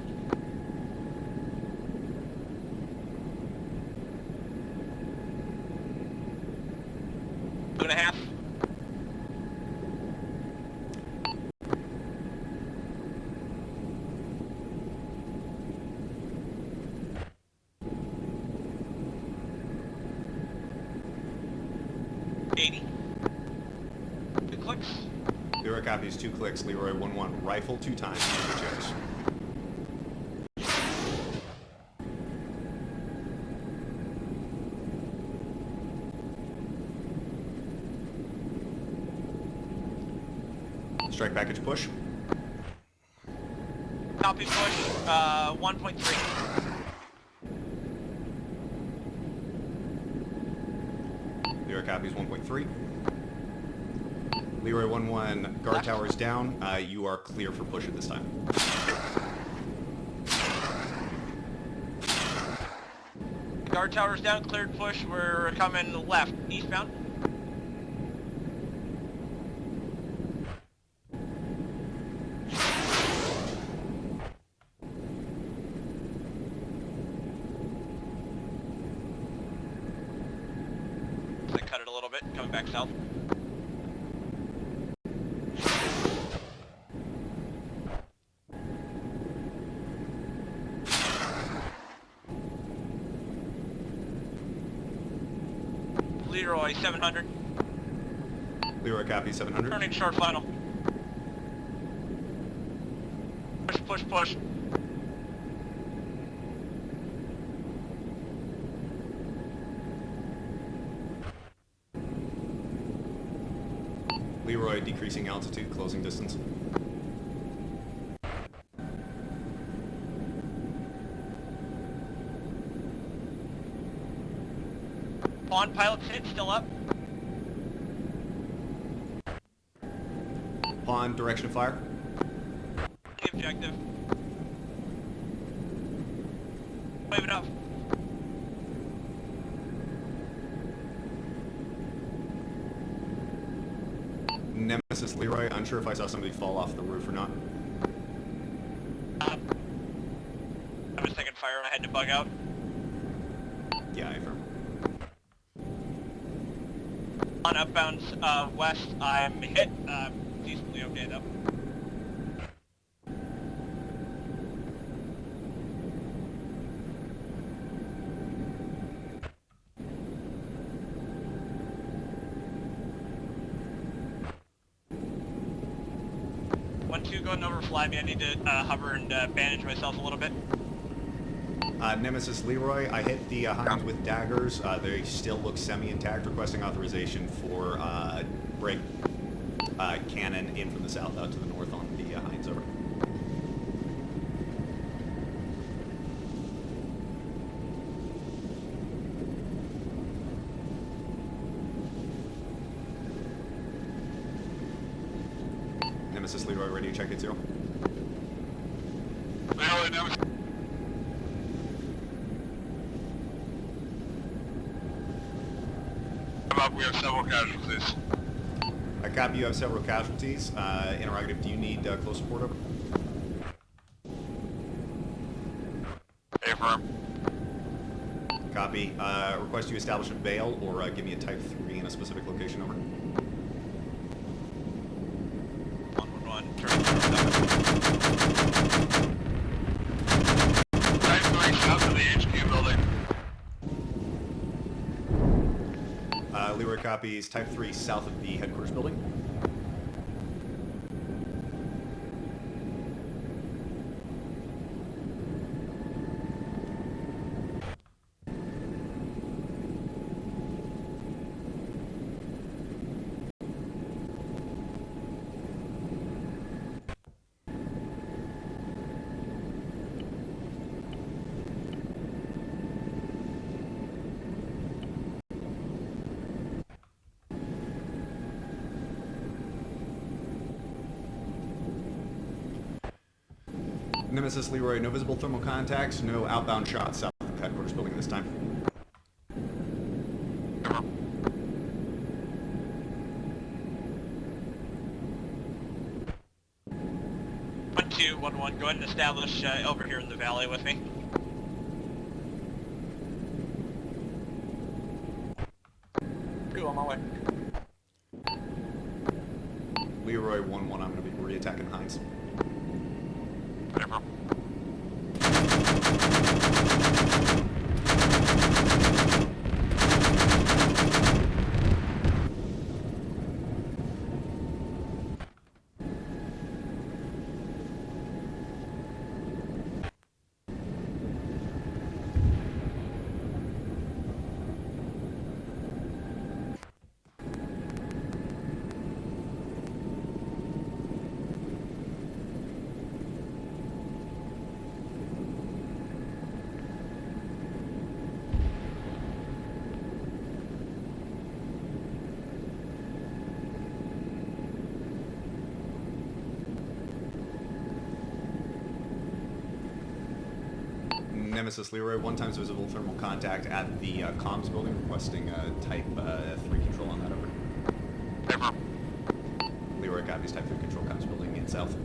2.5. 80. 2 clicks. Leroy copies, 2 clicks. Leroy 1-1. Rifle 2 times. Two chairs. Strike package push. Copy push, 1.3. Leroy copies 1.3. Leroy 1-1. Guard Left. towers down. You are clear for push at this time. Guard towers down, cleared push. We're coming left, eastbound. So cut it a little bit, coming back south. Leroy 700. Leroy copies 700. Turning short final. Push, push, push. Leroy decreasing altitude, closing distance. On pilot's hit, still up. Pawn, direction of fire. The objective. Wave it up. Nemesis Leroy, unsure if I saw somebody fall off the roof or not. I was taking fire and I had to bug out. Yeah, I affirm. On outbound west, I'm hit. Decently okay though. Going over fly me. I need to hover and bandage myself a little bit. Nemesis Leroy, I hit the Hinds with daggers. They still look semi-intact. Requesting authorization for break cannon in from the south out to the north on the Hinds. Over. Nemesis Leroy, radio check at 0. Leroy, Nemesis. Come up, we have several casualties. I copy, you have several casualties. Interrogative, do you need close support over? Affirm. Copy. Request you establish a bail or give me a type 3 in a specific location over. 111, turn Type 3 south of the HQ building. Leroy copies type 3 south of the headquarters building. Nemesis Leroy, no visible thermal contacts, no outbound shots south of the headquarters building this time. One, 2, 1, 1. Go ahead and establish over here in the valley with me. Two on my way. Leroy 1-1, I'm going to be re-attacking Hinds. Affirm. Nemesis Leroy, 1 times visible thermal contact at the comms building, requesting type 3 control on that, over. Affirm. Leroy copies type 3 control, comms building in south.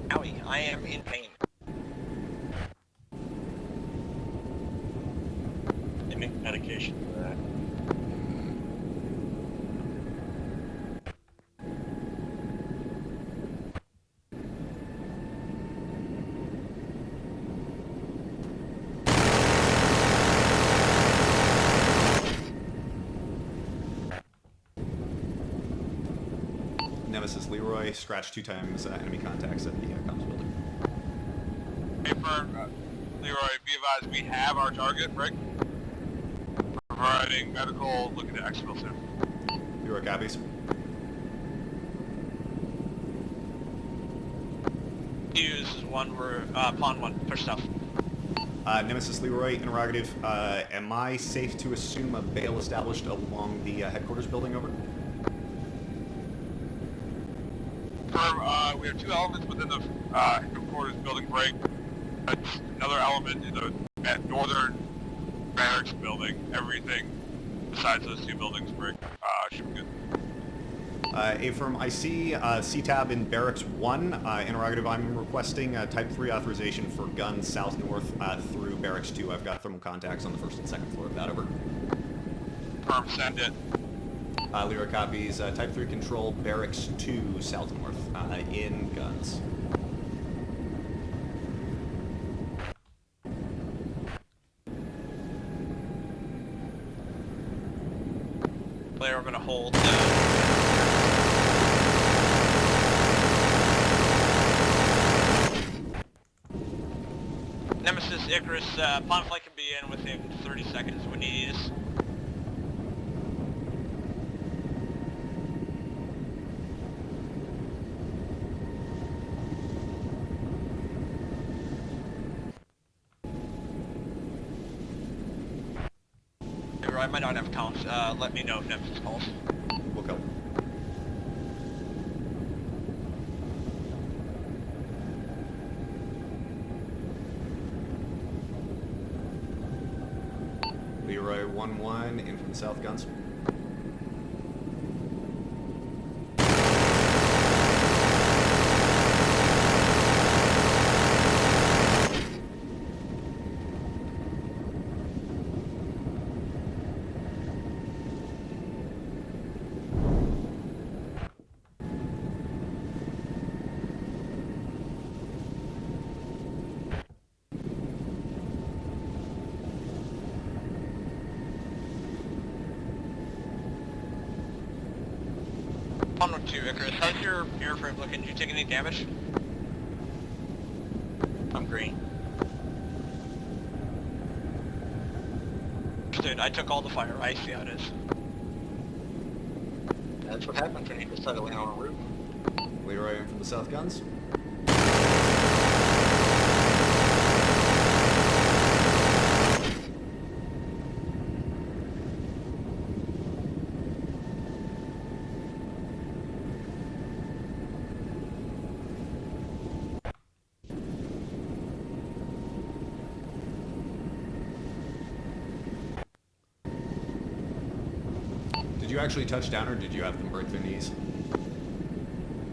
Owie, I am in pain. They make medication for that. Nemesis Leroy, scratch 2 times enemy contacts at the comms building. Affirm. Leroy, be advised, we have our target, Rick. Providing medical, looking to exfil soon. Leroy copies. Use is 1, we're pawn 1, push south. Nemesis Leroy, interrogative. Am I safe to assume a bail established along the headquarters building, over? We have 2 elements within the headquarters building break. Another element in the northern barracks building. Everything besides those 2 buildings break. Should be good. Affirm, I see CTAB in Barracks 1. Interrogative, I'm requesting type 3 authorization for guns south-north through Barracks 2. I've got thermal contacts on the 1st and 2nd floor of that, over. Affirm, send it. Leroy copies type 3 control, Barracks 2 south-north, in guns. Player, we're going to hold. Nemesis, Icarus, pawn flight can be in within 30 seconds when you need us. I might not have counts. Let me know if Nemesis calls. We'll go. Leroy 1-1 in from the south, guns. Pawn 2, Icarus, how's your airframe looking? Did you take any damage? I'm green. Dude, I took all the fire. I see how it is. That's what happens when you decide to land on a roof. Leroy in from the south, guns. Did you actually touch down, or did you have them break their knees?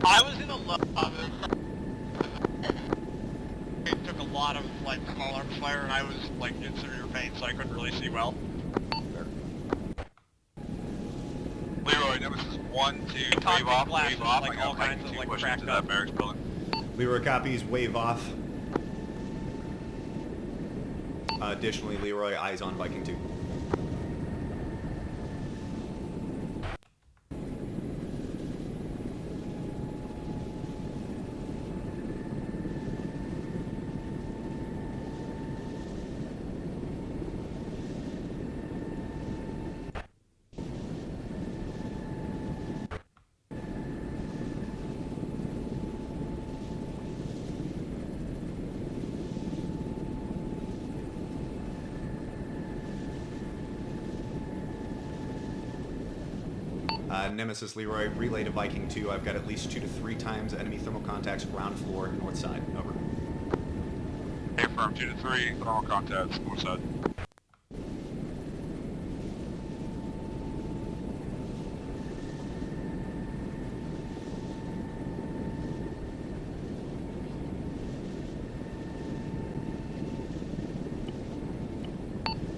I was in a low of it. It took a lot of like small arms fire, and I was like in severe pain, so I couldn't really see well. Fair. Leroy, Nemesis 1, 2, Cockpit wave off, glasses, wave off. like I got all Viking kinds of 2 like push cracked into up. that barracks building. Leroy copies, wave off. Additionally, Leroy, eyes on Viking 2. Nemesis Leroy, relay to Viking 2. I've got at least 2 to 3 times enemy thermal contacts, ground floor, north side. Over. Affirm 2 to 3, thermal contacts, north side.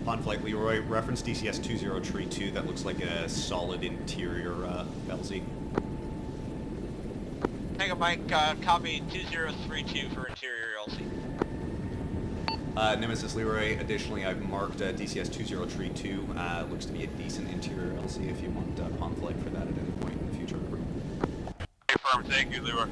On flight, Leroy, reference DCS 2032. That looks like a solid interior LZ. Tango Mike, copy 2032 for interior LC. Nemesis Leroy, additionally, I've marked DCS 2032. Looks to be a decent interior LZ if you want on flight for that at any point in the future. Affirm, thank you, Leroy.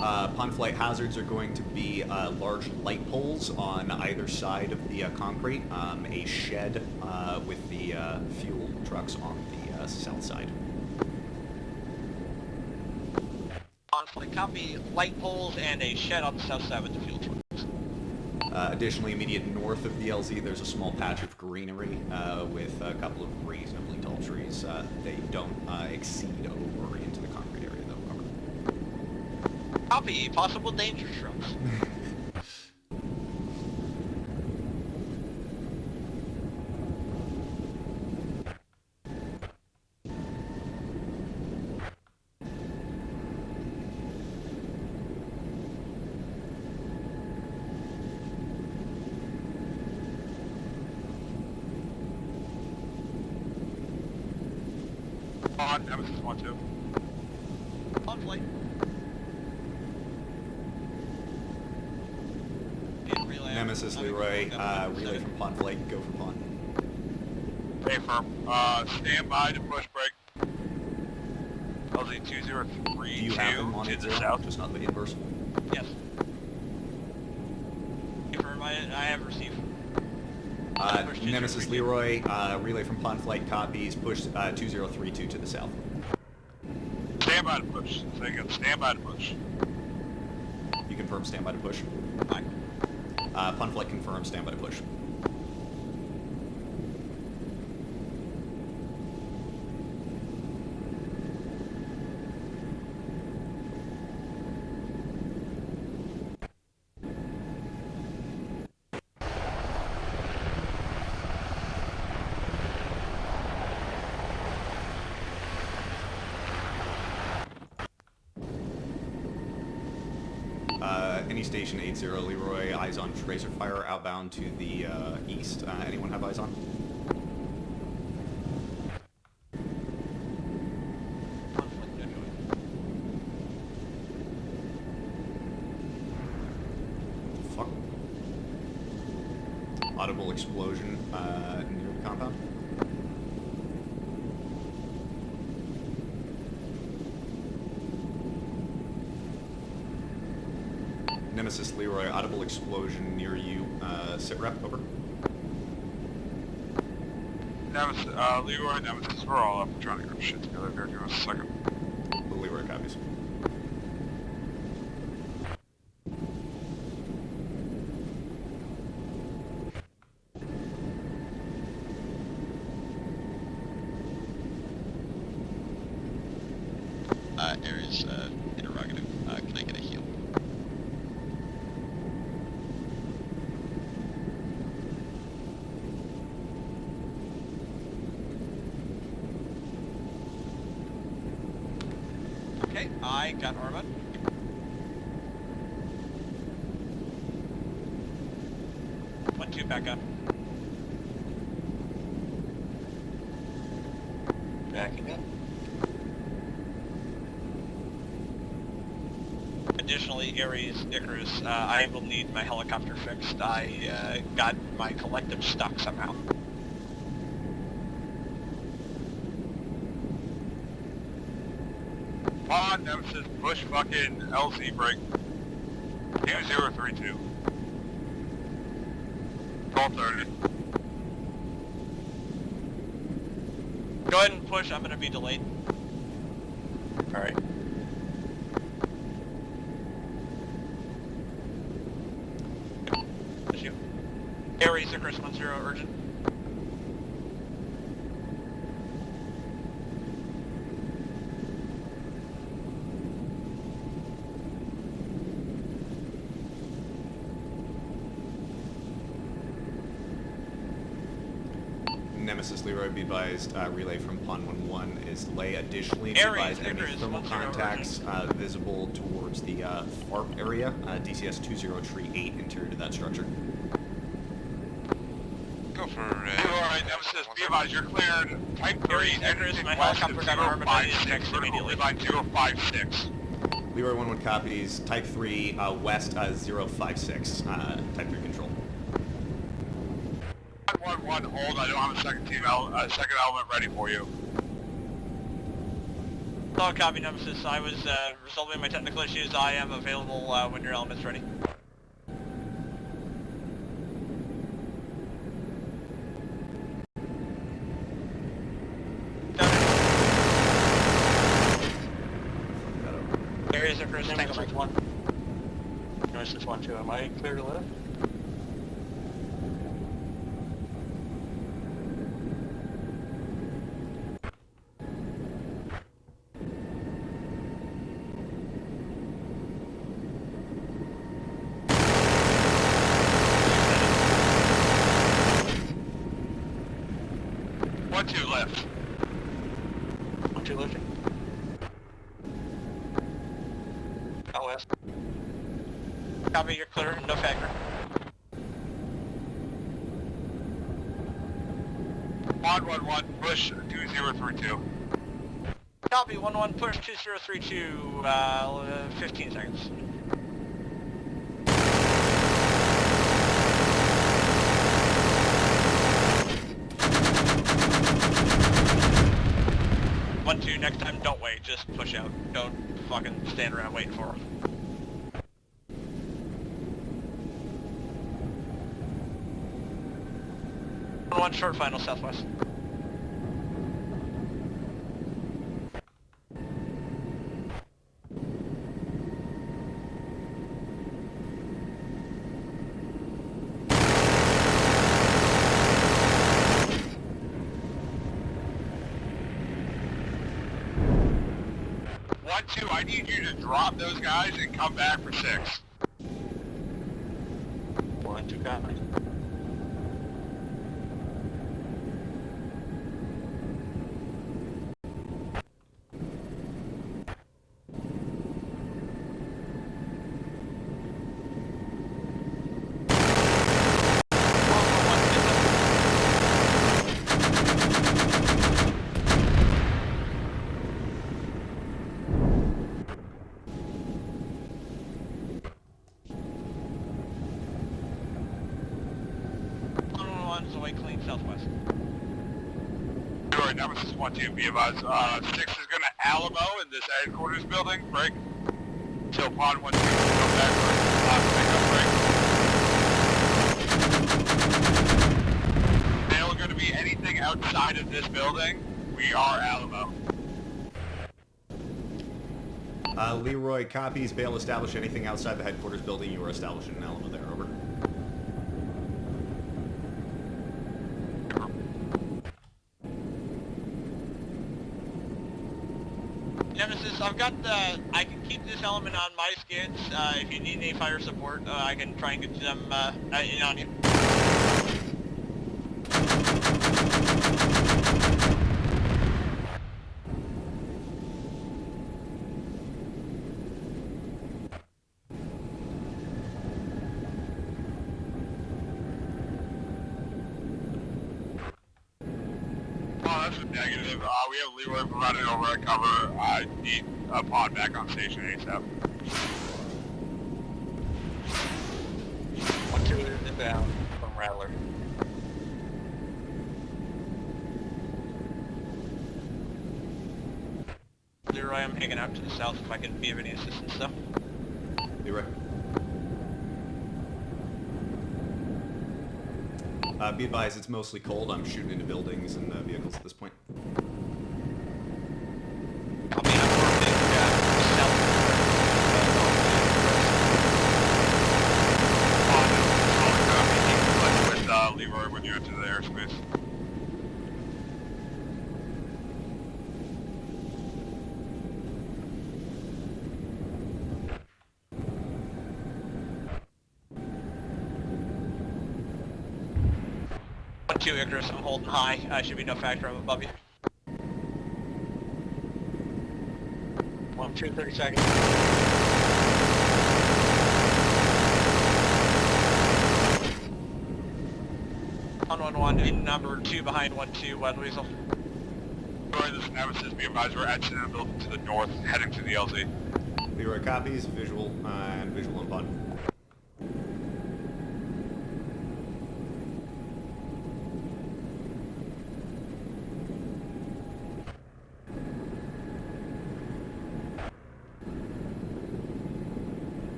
Upon flight hazards are going to be large light poles on either side of the concrete, a shed with the fuel trucks on the south side. On flight, copy light poles and a shed on the south side with the fuel trucks. Additionally, immediate north of the LZ, there's a small patch of greenery with a couple of reasonably tall trees. They don't exceed over into the concrete area, though. Over. Copy, possible danger shrubs. On, Nemesis 1-2. On flight. Relay. Nemesis Leroy, relay from Pond Flight, go for Pond. Affirm. Stand by to push brake. LZ 2032 Do you have them on to the 80, south. just not the inverse? Yes. Affirm, I have received. Push Nemesis 2032. Leroy, relay from Pond Flight copies, push 2032 to the south. Stand by to push. Say again, stand by to push. You confirm standby to push? Aye. Pond Flight confirmed standby to push. Any station 80 Leroy, eyes on tracer fire outbound to the east. Anyone have eyes on? Conflict, no joy. Fuck. Audible explosion near the compound. Nemesis Leroy, audible explosion near you. Sit rep, over. Nemesis, Leroy, Nemesis, we're all up. We're trying to get shit together here. Give us a second. Leroy copies. Aries, interrogative. Can I get a heal? Okay, I got Arma. One, two, back up. Backing up. Additionally, Ares, Icarus, I will need my helicopter fixed. I got my collective stuck somehow. On, Nemesis, push fucking LZ brake. 2032. 1230. Go ahead and push, I'm gonna be delayed. Alright. Chris 10 urgent. Nemesis Leroy, be advised, relay from Pond 1-1 is lay. Additionally, be Aries, advised enemy Icarus, thermal 10 contacts visible towards the FARP area, DCS 20 tree 8 interior to that structure. Go for... Alright, Nemesis, be advised, you're cleared. Type 3, Aries, Icarus, anything my west of helicopter got Arma 056, immediately. vertical line 056. Leroy 1-1 copies, Type 3, west 056, Type 3 control. 1-1, hold, I don't have a second element ready for you. Solid copy, Nemesis. I was resolving my technical issues. I am available when your element's ready. Aries, Icarus, Tango Mike 1. Nemesis 1-2, am I clear to lift? Lift. 1-2 lifting. Out west. Copy, you're clear. No factor. Pond 1-1, push 2032. Copy, 1-1, push 2032, 15 seconds. Next time, don't wait, just push out. Don't fucking stand around waiting for him. One short final southwest. I need you to drop those guys and come back for 6. 1-2 copy. Away clean southwest. Alright, Nemesis 1-2, be advised, 6 is gonna Alamo in this headquarters building, break. So Pond 1-2, come back for pickup break. They are gonna be anything outside of this building, we are Alamo. Leroy copies, Bale establish anything outside the headquarters building, you are establishing an Alamo there, over. Nemesis, I've got the... I can keep this element on my skids. If you need any fire support, I can try and get them in on you. Oh, that's a negative. We have Leroy running over at cover. I need a pod back on station ASAP. 1-2 is inbound from Rattler. Leroy, I'm hanging out to the south if I can be of any assistance, though. Leroy. Be advised, it's mostly cold. I'm shooting into buildings and vehicles at this point. I'll be on orbit south With Leroy 2 Icarus, I'm holding high. Should be no factor, I'm above you. 1, 2, 30 seconds. On 1-1, in number 2 behind 1-2, Wet Weasel. Leroy, this is Nemesis. Be advised we're exiting the building to the north, heading to the LZ. Leroy copies, visual, and visual on button.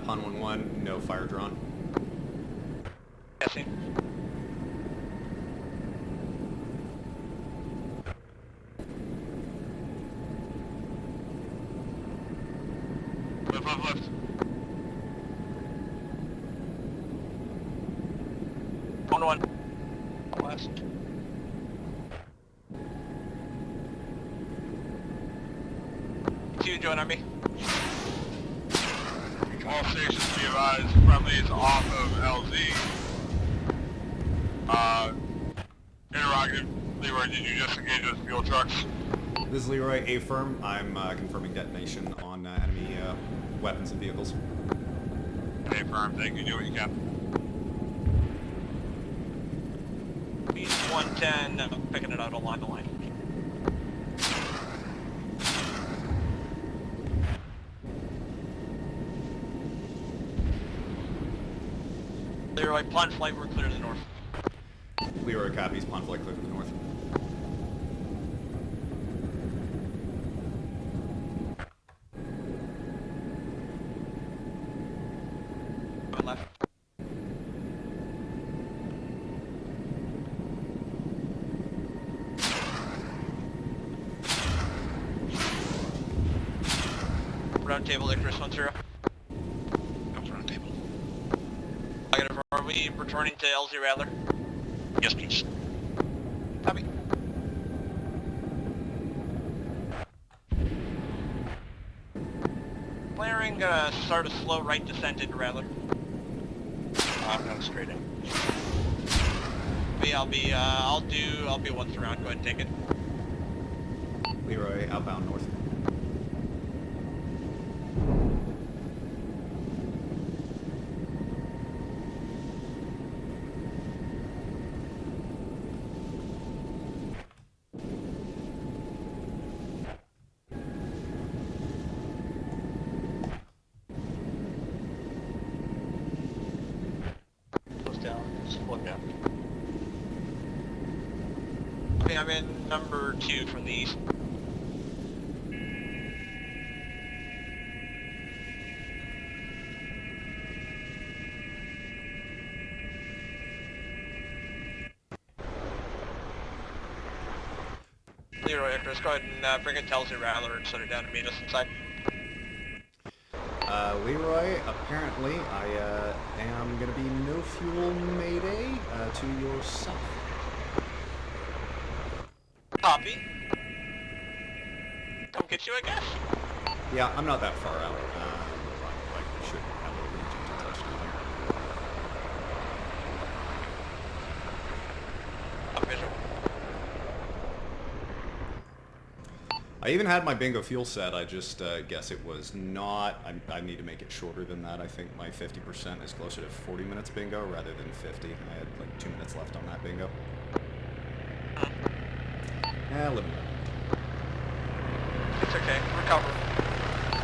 Pun 1-1, no fire drawn. Guessing. Left, left, left. On 1. West. Two, join Army. All stations be advised, friendlies off of LZ. Interrogative, Leroy, did you just engage those fuel trucks? This is Leroy, A-firm. I'm confirming detonation on enemy weapons and vehicles. Hey, firm, thank you, do what you can. Beast 110, picking it out along the line. Leroy, pond flight, we're clear to the north. Leroy copies, pond flight clear to the north. Coming left. Round table, Icarus 1-0. Up round table. Negative, are we returning to LZ Rattler? Yes, please. Copy. Flaring, start a slow right descent into Rattler. I'm going straight in. I'll be once around, go ahead and take it. Leroy, outbound north. Close down. Split down. Okay, I'm in number 2 from the east. Leroy, Icarus, go ahead and bring it to LZ Rattler and set it down to meet us inside. Leroy, apparently I am going to be no fuel mayday to your south. Copy. Come get you, I guess. Yeah, I'm not that far out. I should have a region to touch down here. Up visual. I even had my bingo fuel set, I just guess it was not, I need to make it shorter than that. I think my 50% is closer to 40 minutes bingo rather than 50. I had like 2 minutes left on that bingo. Live it. It's okay, recover.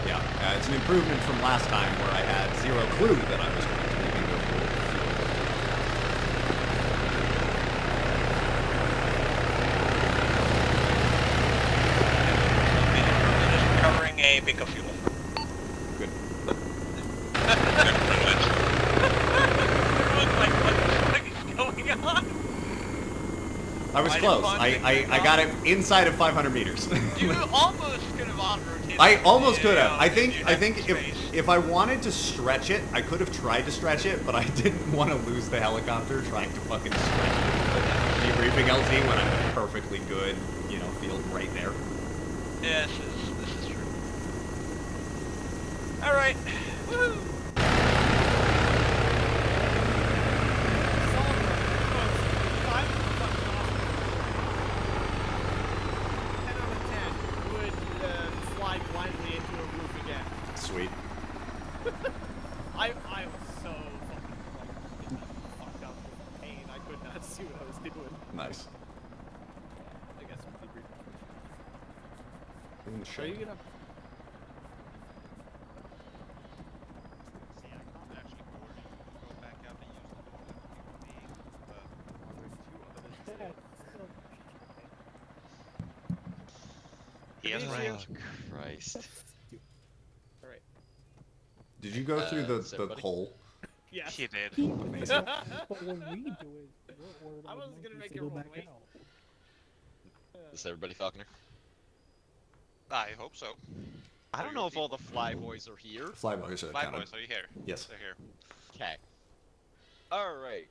Yeah, it's an improvement from last time where I had zero clue that I was going to be bingo fuel. Recovering a bingo fuel. Good. Everyone's like, what is going on? I was close. I got it inside of 500 meters. You almost could have on-rotated. I almost could have. I think space. if I wanted to stretch it, I could have tried to stretch it, but I didn't want to lose the helicopter trying to fucking stretch it. Debriefing LZ when I'm perfectly good, field right there. Yeah, this is true. Alright. Woo! Nice. I guess we'll debrief. Holy Are shit. you gonna? See, I can't actually board it. Go back out and use the door that people being, but There's two others there. he has range. Christ. All right. Did you go through the everybody? hole? Yes. He did. Amazing. But when we do it, we're I was gonna make go everyone back wait. out. Is everybody Falconer? I hope so. I don't know if all the Flyboys are here. Flyboys are kind Flyboys, of... are you here? Yes. They're here. Okay. Alright.